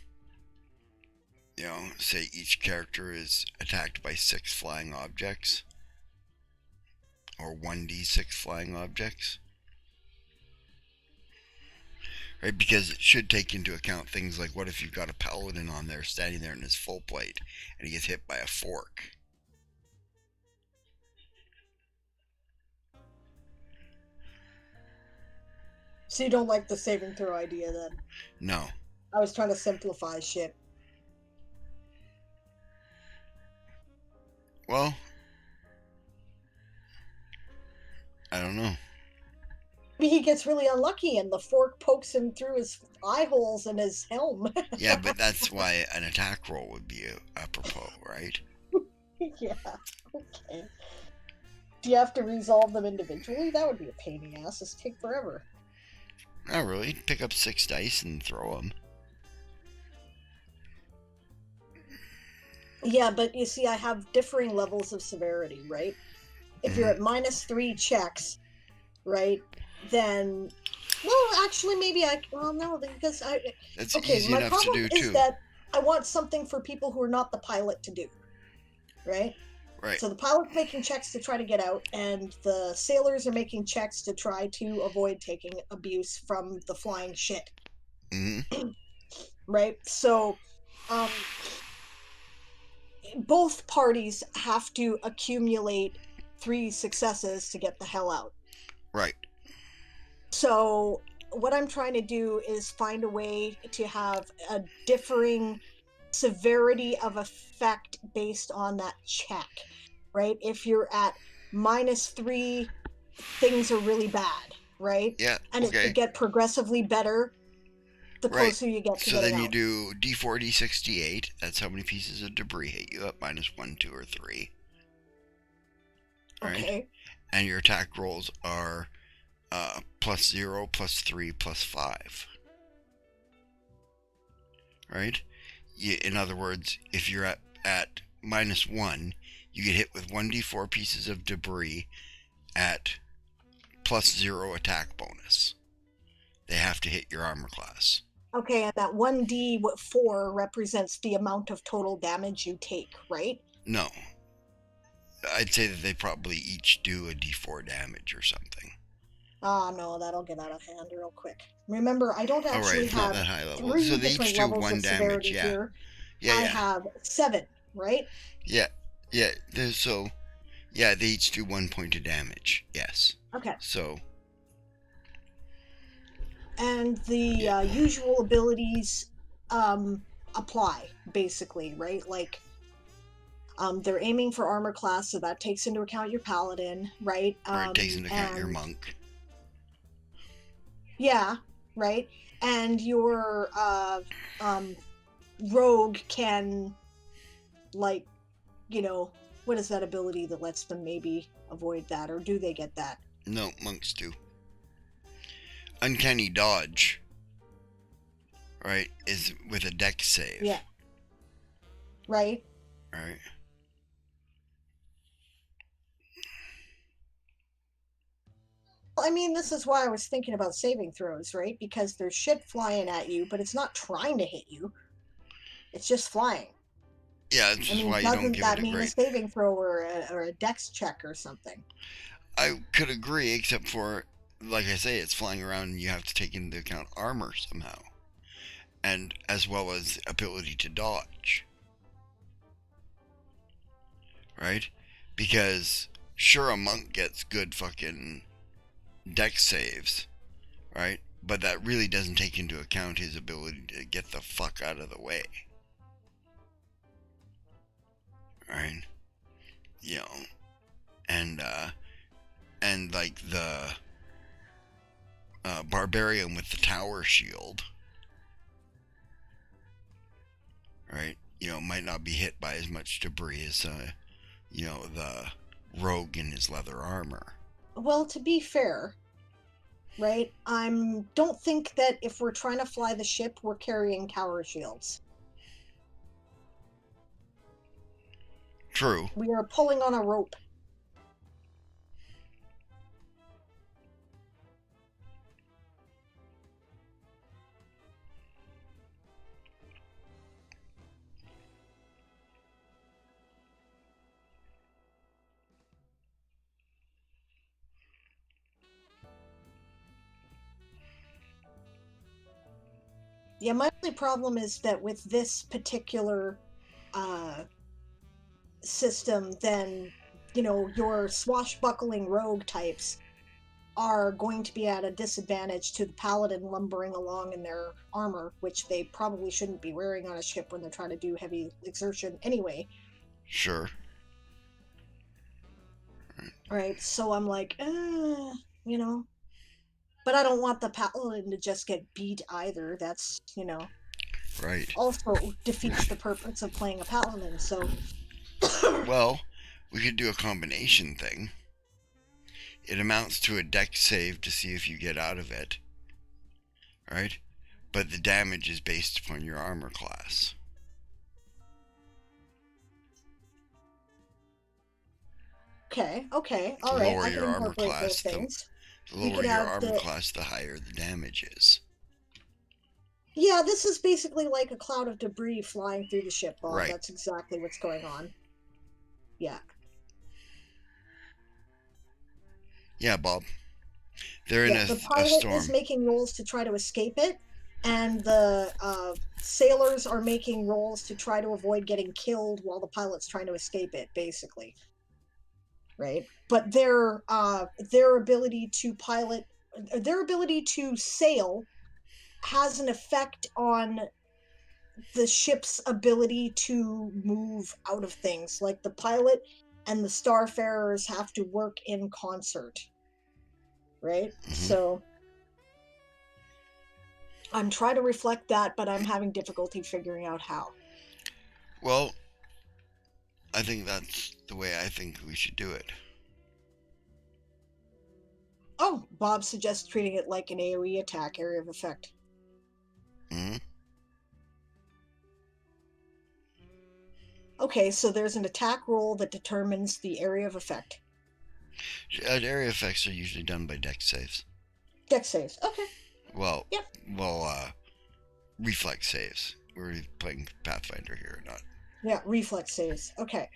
say each character is attacked by 6 flying objects, or 1d6 flying objects. Right, because it should take into account things like, what if you've got a paladin on there standing there in his full plate and he gets hit by a fork? So you don't like the saving throw idea then? No. I was trying to simplify shit. Well, I don't know. Maybe he gets really unlucky and the fork pokes him through his eye holes in his helm. Yeah, but that's why an attack roll would be apropos, right? Yeah, okay. Do you have to resolve them individually? That would be a pain in the ass. This take forever. Not really. Pick up 6 dice and throw them. Yeah, but you see, I have differing levels of severity, right? If you're at -3 checks, right, then, well, actually, maybe no, because That's okay, easy my enough to problem do, is too. that I want something for people who are not the pilot to do, right? Right. So the pilot's making checks to try to get out, and the sailors are making checks to try to avoid taking abuse from the flying shit. Mm-hmm. Right? So, both parties have to accumulate 3 successes to get the hell out. Right. So, what I'm trying to do is find a way to have a differing severity of effect based on that check, right? If you're at -3, things are really bad, right? Yeah, And okay. it get progressively better the Right. closer you get to So getting then you out. do D4, D6, D8. That's how many pieces of debris hit you up, -1, 2, or 3. Right? Okay. And your attack rolls are +0, +3, +5. Right? In other words, if you're at -1, you get hit with 1d4 pieces of debris at +0 attack bonus. They have to hit your armor class. Okay, and that 1d4 represents the amount of total damage you take, right? No. I'd say that they probably each do a d4 damage or something. No, that'll get out of hand real quick. Remember, I don't actually it's not have that high level. 3 So they different each do levels 1 of damage, severity yeah. here. Yeah, I yeah. have 7, right? Yeah, yeah. So, yeah, they each do 1 point of damage. Yes. Okay. So. And the usual abilities apply, basically, right? Like, they're aiming for armor class, so that takes into account your paladin, right? Or it takes into account your monk. Yeah, right. And your rogue can, like, what is that ability that lets them maybe avoid that, or do they get that? No, monks do. Uncanny dodge, right, is with a dex save. Yeah. Right? Right. I mean, this is why I was thinking about saving throws, right? Because there's shit flying at you, but it's not trying to hit you. It's just flying. Yeah, that's why you don't give it a great... Doesn't that mean a saving throw or a dex check or something? I could agree, except for like I say, it's flying around, and you have to take into account armor somehow, and as well as ability to dodge, right? Because sure, a monk gets good fucking dex saves, right? But that really doesn't take into account his ability to get the fuck out of the way, right? You know, and like the barbarian with the tower shield, right? Might not be hit by as much debris as the rogue in his leather armor. Well, to be fair, right? Don't think that if we're trying to fly the ship, we're carrying tower shields. True. We are pulling on a rope. Yeah, my only problem is that with this particular uh, system, then, your swashbuckling rogue types are going to be at a disadvantage to the paladin lumbering along in their armor, which they probably shouldn't be wearing on a ship when they're trying to do heavy exertion anyway. Sure. Right? So I'm like, you know, but I don't want the paladin to just get beat either. That's, Right. also defeats the purpose of playing a paladin. So, Well, we could do a combination thing. It amounts to a dex save to see if you get out of it, right? But the damage is based upon your armor class. okay, all The right, lower I can your armor incorporate both class, things. the We lower could your have armor the class, the higher the damage is. Yeah, this is basically like a cloud of debris flying through the ship, Bob. Right. That's exactly what's going on. Yeah. Yeah, Bob. They're in Yeah, the a pilot is storm. making rolls to try to escape it, and the sailors are making rolls to try to avoid getting killed while the pilot's trying to escape it, basically. Right? But their ability to pilot, their ability to sail has an effect on the ship's ability to move out of things. Like the pilot and the starfarers have to work in concert, right? Mm-hmm. So I'm trying to reflect that, but I'm having difficulty figuring out how. Well, I think that's the way I think we should do it. Oh, Bob suggests treating it like an AoE attack, area of effect. Mm-hmm. Okay, so there's an attack roll that determines the area of effect. Area effects are usually done by dex saves. Dex saves. Okay. Well, Yep. well, reflex saves. We're playing Pathfinder here, not. Yeah, reflex saves. Okay.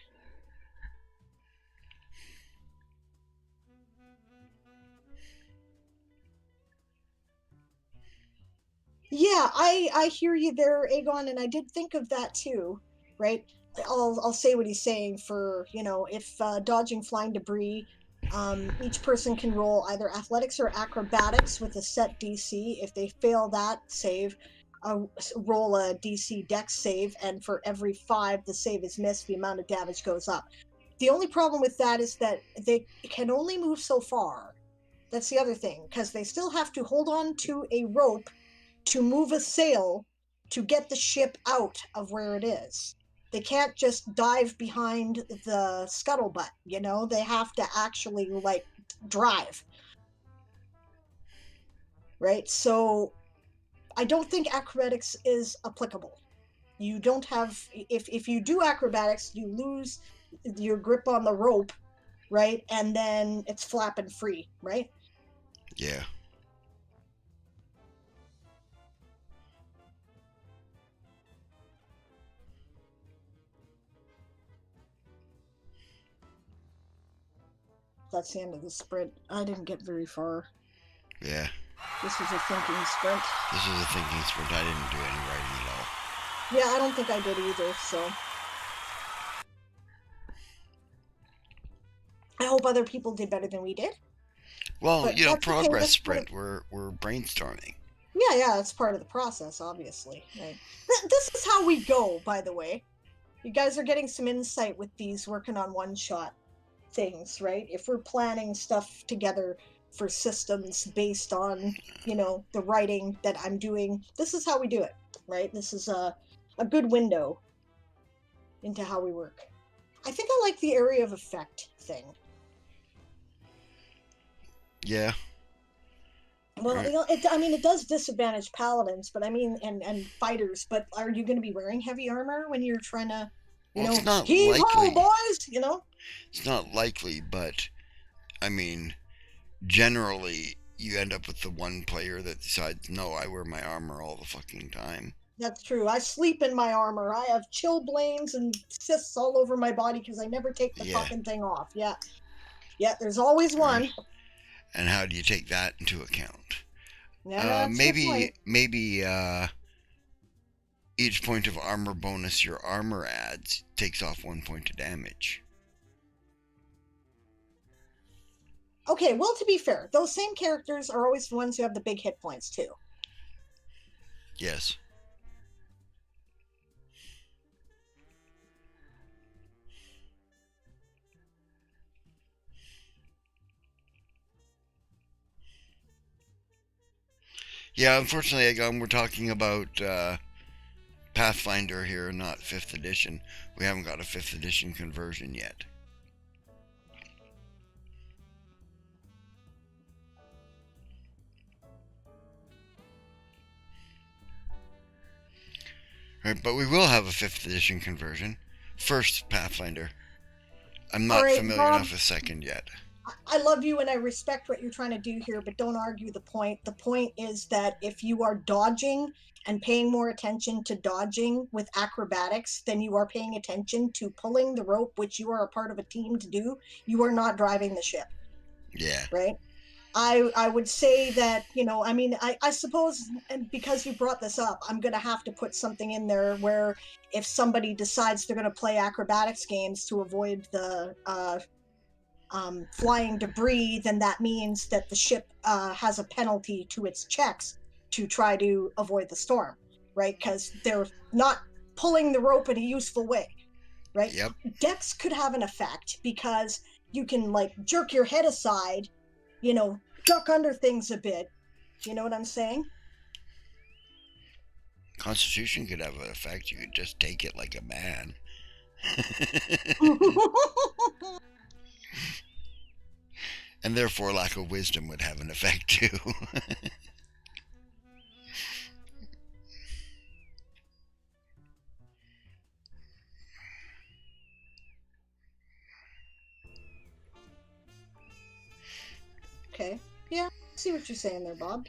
Yeah, I hear you there, Aegon, and I did think of that too, right? I'll say what he's saying for, if dodging flying debris, each person can roll either athletics or acrobatics with a set DC. If they fail that save, roll a DC dex save, and for every 5 the save is missed, the amount of damage goes up. The only problem with that is that they can only move so far. That's the other thing, because they still have to hold on to a rope to move a sail to get the ship out of where it is. They can't just dive behind the scuttlebutt, they have to actually drive, right? So I don't think acrobatics is applicable. You don't have, if you do acrobatics, you lose your grip on the rope, right? And then it's flapping free, right? Yeah. That's the end of the sprint. I didn't get very far. Yeah. This was a thinking sprint. This was a thinking sprint. I didn't do any writing at all. Yeah, I don't think I did either, so. I hope other people did better than we did. Well, But you know, that's okay. progress That's part of, sprint. We're brainstorming. yeah, it's part of the process, obviously. Right. This is how we go, by the way. You guys are getting some insight with these working on one-shot things, right? If we're planning stuff together for systems based on, the writing that I'm doing, this is how we do it, right? This is a good window into how we work. I think I like the area of effect thing. Yeah. Well, Right. it does disadvantage paladins, but I mean, and fighters. But are you going to be wearing heavy armor when you're trying to, Well, it's not heave ho, likely. boys? It's not likely, but I mean, generally, you end up with the one player that decides, no, I wear my armor all the fucking time. That's true. I sleep in my armor. I have chilblains and cysts all over my body because I never take the Yeah. fucking thing off. Yeah, yeah. There's always Right. one. And how do you take that into account? Yeah, that's a good point. Maybe each point of armor bonus your armor adds takes off 1 point of damage. Okay, well, to be fair, those same characters are always the ones who have the big hit points too. Yes. Yeah, unfortunately, again, we're talking about Pathfinder here, not 5th edition. We haven't got a 5th edition conversion yet. Right, but we will have a 5th edition conversion. First Pathfinder. I'm All not right, familiar Bob, enough with second yet. I love you and I respect what you're trying to do here, but don't argue the point. The point is that if you are dodging and paying more attention to dodging with acrobatics than you are paying attention to pulling the rope, which you are a part of a team to do, you are not driving the ship, Yeah. right? I would say that, I suppose, and because you brought this up, I'm going to have to put something in there where if somebody decides they're going to play acrobatics games to avoid the flying debris, then that means that the ship has a penalty to its checks to try to avoid the storm, right? Because they're not pulling the rope in a useful way, right? Yep. Dex could have an effect because you can like jerk your head aside, duck under things a bit. You know what I'm saying? Constitution could have an effect. You could just take it like a man. And therefore, lack of wisdom would have an effect too. Okay. Yeah, I see what you're saying there, Bob.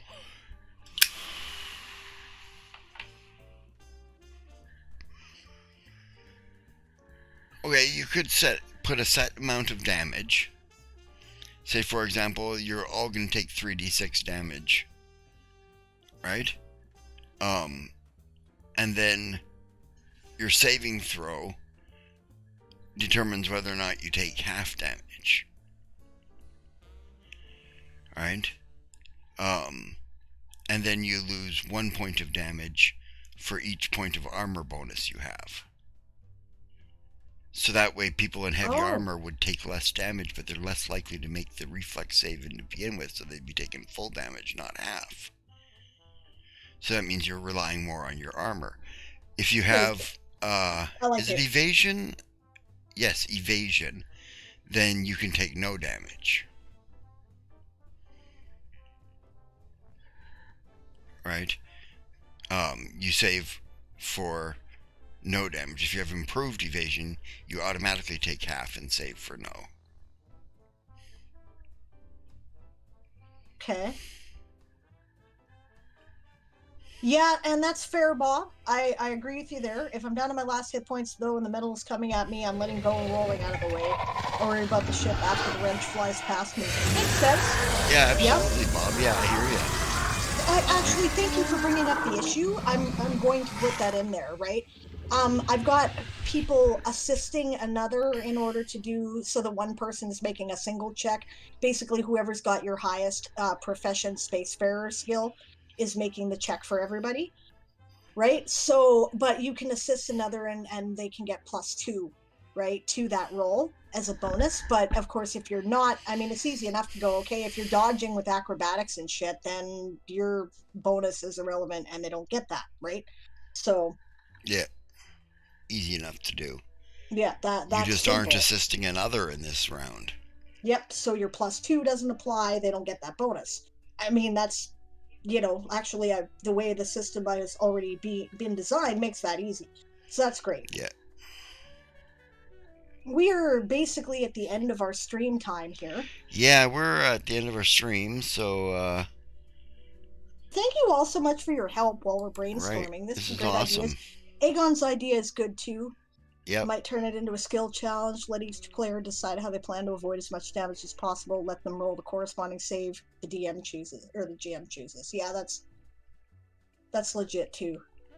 Okay, you could put a set amount of damage. Say, for example, you're all going to take 3d6 damage, right? And then your saving throw determines whether or not you take half damage, right? And then you lose 1 point of damage for each point of armor bonus you have. So that way people in heavy armor would take less damage, but they're less likely to make the reflex save to begin with, so they'd be taking full damage, not half. So that means you're relying more on your armor. If you have, is it evasion? Yes, evasion. Then you can take no damage. Right? You save for no damage. If you have improved evasion, you automatically take half and save for no. Okay. Yeah, and that's fair, Bob. I agree with you there. If I'm down to my last hit points, though, and the metal's coming at me, I'm letting go and rolling out of the way. worry about the ship after the wrench flies past me. Makes sense. Yeah, Yep. absolutely, Bob. Yeah, I hear you. I actually thank you for bringing up the issue. I'm going to put that in there, right? I've got people assisting another in order to do so that one person is making a single check. Basically, whoever's got your highest profession spacefarer skill is making the check for everybody, right? So, but you can assist another and they can get +2, right, to that roll as a bonus. But of course, if you're not, I mean, it's easy enough to go, okay, if you're dodging with acrobatics and shit, then your bonus is irrelevant and they don't get that, right? So, Yeah, easy enough to do. yeah, You that's just aren't simple. assisting another in this round. Yep, so your +2 doesn't apply, they don't get that bonus. I mean, that's actually the way the system has already been designed makes that easy. So that's great. Yeah. We're basically at the end of our stream time here. Yeah, we're at the end of our stream, so, Thank you all so much for your help while we're right. brainstorming. This This is is great ideas. awesome. Aegon's idea is good too. Yep. Might turn it into a skill challenge. Let each player decide how they plan to avoid as much damage as possible. Let them roll the corresponding save the DM chooses or the GM chooses. Yeah, that's legit too.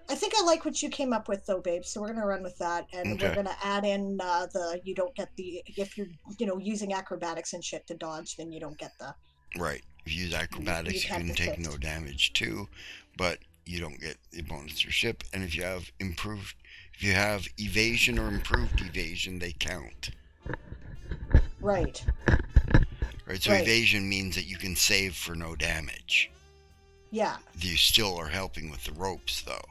I think I like what you came up with though, babe. So we're gonna run with that, and we're Okay. gonna add in the you don't get the if you're using acrobatics and shit to dodge, then you don't get the Right. If you use you acrobatics, you can't can take assist. no damage too, but you don't get the bonus to your ship. And if you have evasion or improved evasion, they count. Right, Right. So right. evasion means that you can save for no damage. Yeah. You still are helping with the ropes, though.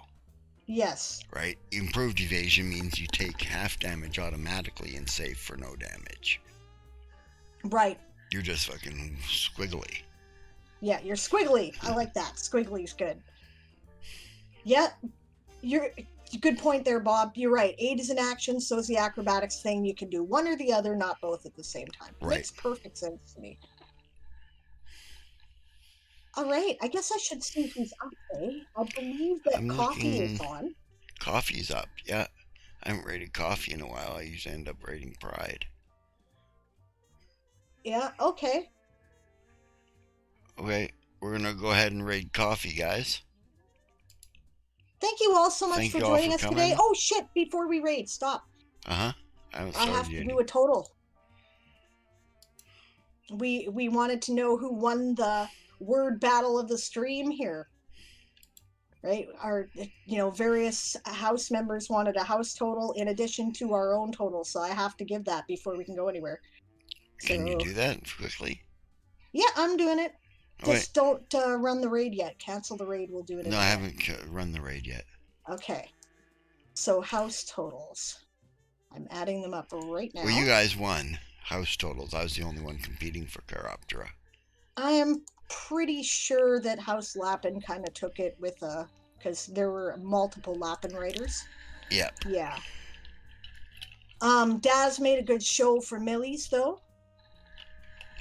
Yes. Right. Improved evasion means you take half damage automatically and save for no damage. Right. You're just fucking squiggly. Yeah, you're squiggly. I like that. Squiggly's good. Yeah, you're good point there, Bob. You're right. Aid is an action, so is the acrobatics thing. You can do one or the other, not both at the same time. Right. Makes perfect sense to me. All right, I guess I should see who's up, eh? I believe that I'm coffee is looking. on. Coffee's up. Yeah. I haven't rated coffee in a while. I usually end up rating pride. Yeah, okay. Okay. We're going to go ahead and raid coffee, guys. Thank you all so much Thank for you all joining for us today. coming. Oh shit, before we raid, stop. Uh huh. I haven't I started have to yet. do a total. We wanted to know who won the word battle of the stream here. Right, our various house members wanted a house total in addition to our own total, so I have to give that before we can go anywhere. Can you So do that quickly? yeah, I'm doing it. Okay. Just don't run the raid yet. Cancel the raid. We'll do it in No, a I minute. haven't run the raid yet. Okay, so house totals, I'm adding them up right Well, you now. guys won house totals. I was the only one competing for Chiroptera. I am pretty sure that House Lapin kind of took it with because there were multiple Lapin raiders. Yep. Yeah. Daz made a good show for Millie's though.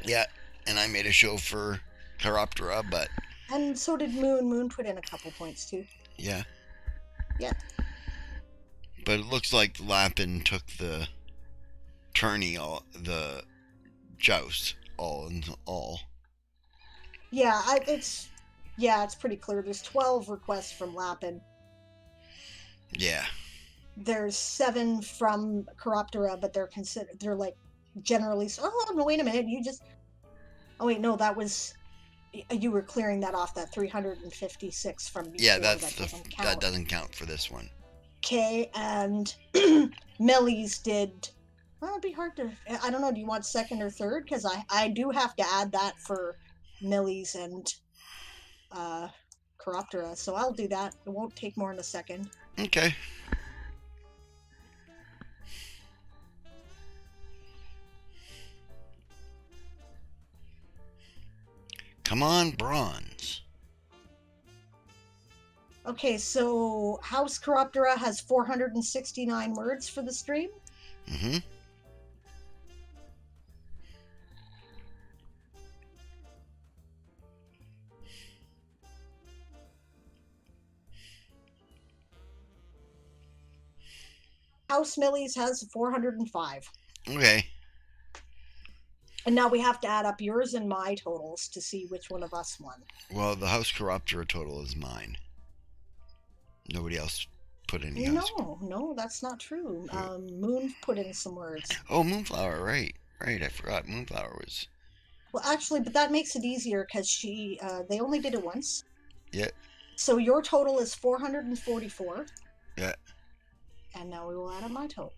Yeah. And I made a show for Chiroptera, but And so did Moon. Moon put in a couple points too. yeah. Yeah. But it looks like Lapin took the tourney, the joust, all in all. Yeah, it's pretty clear. There's 12 requests from Lapin. Yeah. There's 7 from Chiroptera, but they're like generally. Oh no! Wait a minute. Oh wait, no, that was you were clearing that off. That 356 from before Yeah, that doesn't that count. doesn't count for this one. Okay, and Millie's did. Well, it'd be hard to. I don't know. Do you want second or third? Because I do have to add that for Millie's and uh, Chiroptera, so I'll do that. It won't take more than a second. Okay. Come on, bronze. Okay, so House Chiroptera has 469 words for the stream. Mm-hmm. House Millie's has 405. Okay. And now we have to add up yours and my totals to see which one of us won. Well, the house Chiroptera total is mine. Nobody else put any house. No, that's not true. Who- Moon put in some words. Oh, Moonflower, right. Right, I forgot. Moonflower was. Well, actually, but that makes it easier because they only did it once. Yeah, So your total is 444. yeah. And now we will add up my total.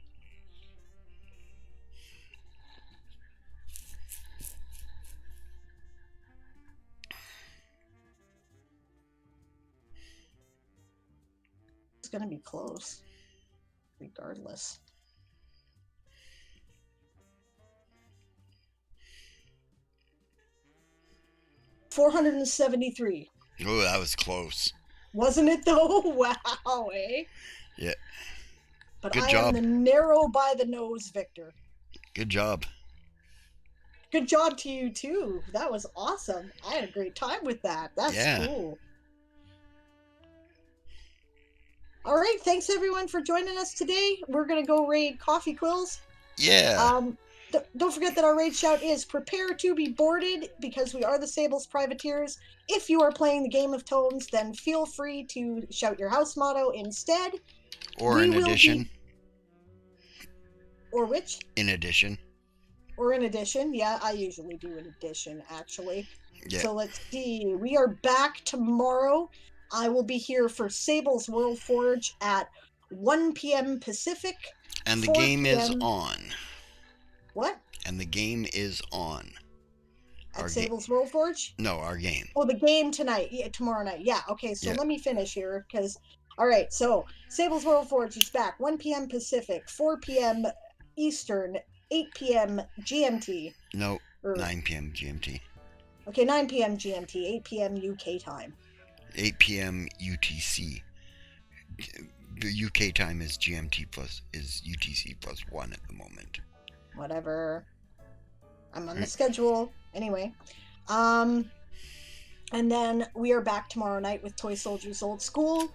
It's going to be close, regardless. $473. Oh, that was close. Wasn't it though? Wow, eh? Yeah. But Good I job. am the narrow by the nose victor. Good job. Good job to you too. That was awesome. I had a great time with that. That's Yeah. cool. All right, thanks everyone for joining us today. We're gonna go raid Coffee Quills. Yeah. Don't forget that our raid shout is prepare to be boarded because we are the Sables Privateers. If you are playing the Game of Tomes, then feel free to shout your house motto instead. Or in addition. Or which? In addition. Or in addition. Yeah, I usually do an addition, actually. Yeah. So let's see. We are back tomorrow. I will be here for Sable's World Forge at 1 p.m. Pacific. And the 4 game is p.m. on. What? And the game is on. At Sable's World Forge? No, our game. Oh, the game tonight. Yeah, tomorrow night. Yeah, okay, so let me finish here, because... Alright, so, Sable's World Forge is back. 1 p.m. Pacific, 4 p.m. Eastern, 8 p.m. GMT. No, 9 p.m. GMT. Okay, 9 p.m. GMT, 8 p.m. UK time. 8 p.m. UTC. The UK time is GMT plus, is UTC plus 1 at the moment. Whatever. I'm on the schedule. Anyway. And then we are back tomorrow night with Toysoldiers Old School.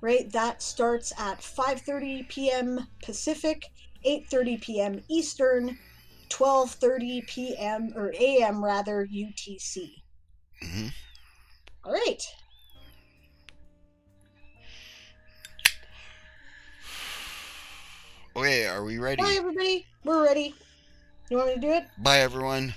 Right? That starts at 5:30 p.m. Pacific, 8:30 p.m. Eastern, 12:30 p.m. or a.m. rather UTC. Mm-hmm. All right. Okay, are we ready? Bye, everybody. We're ready. You want me to do it? Bye, everyone.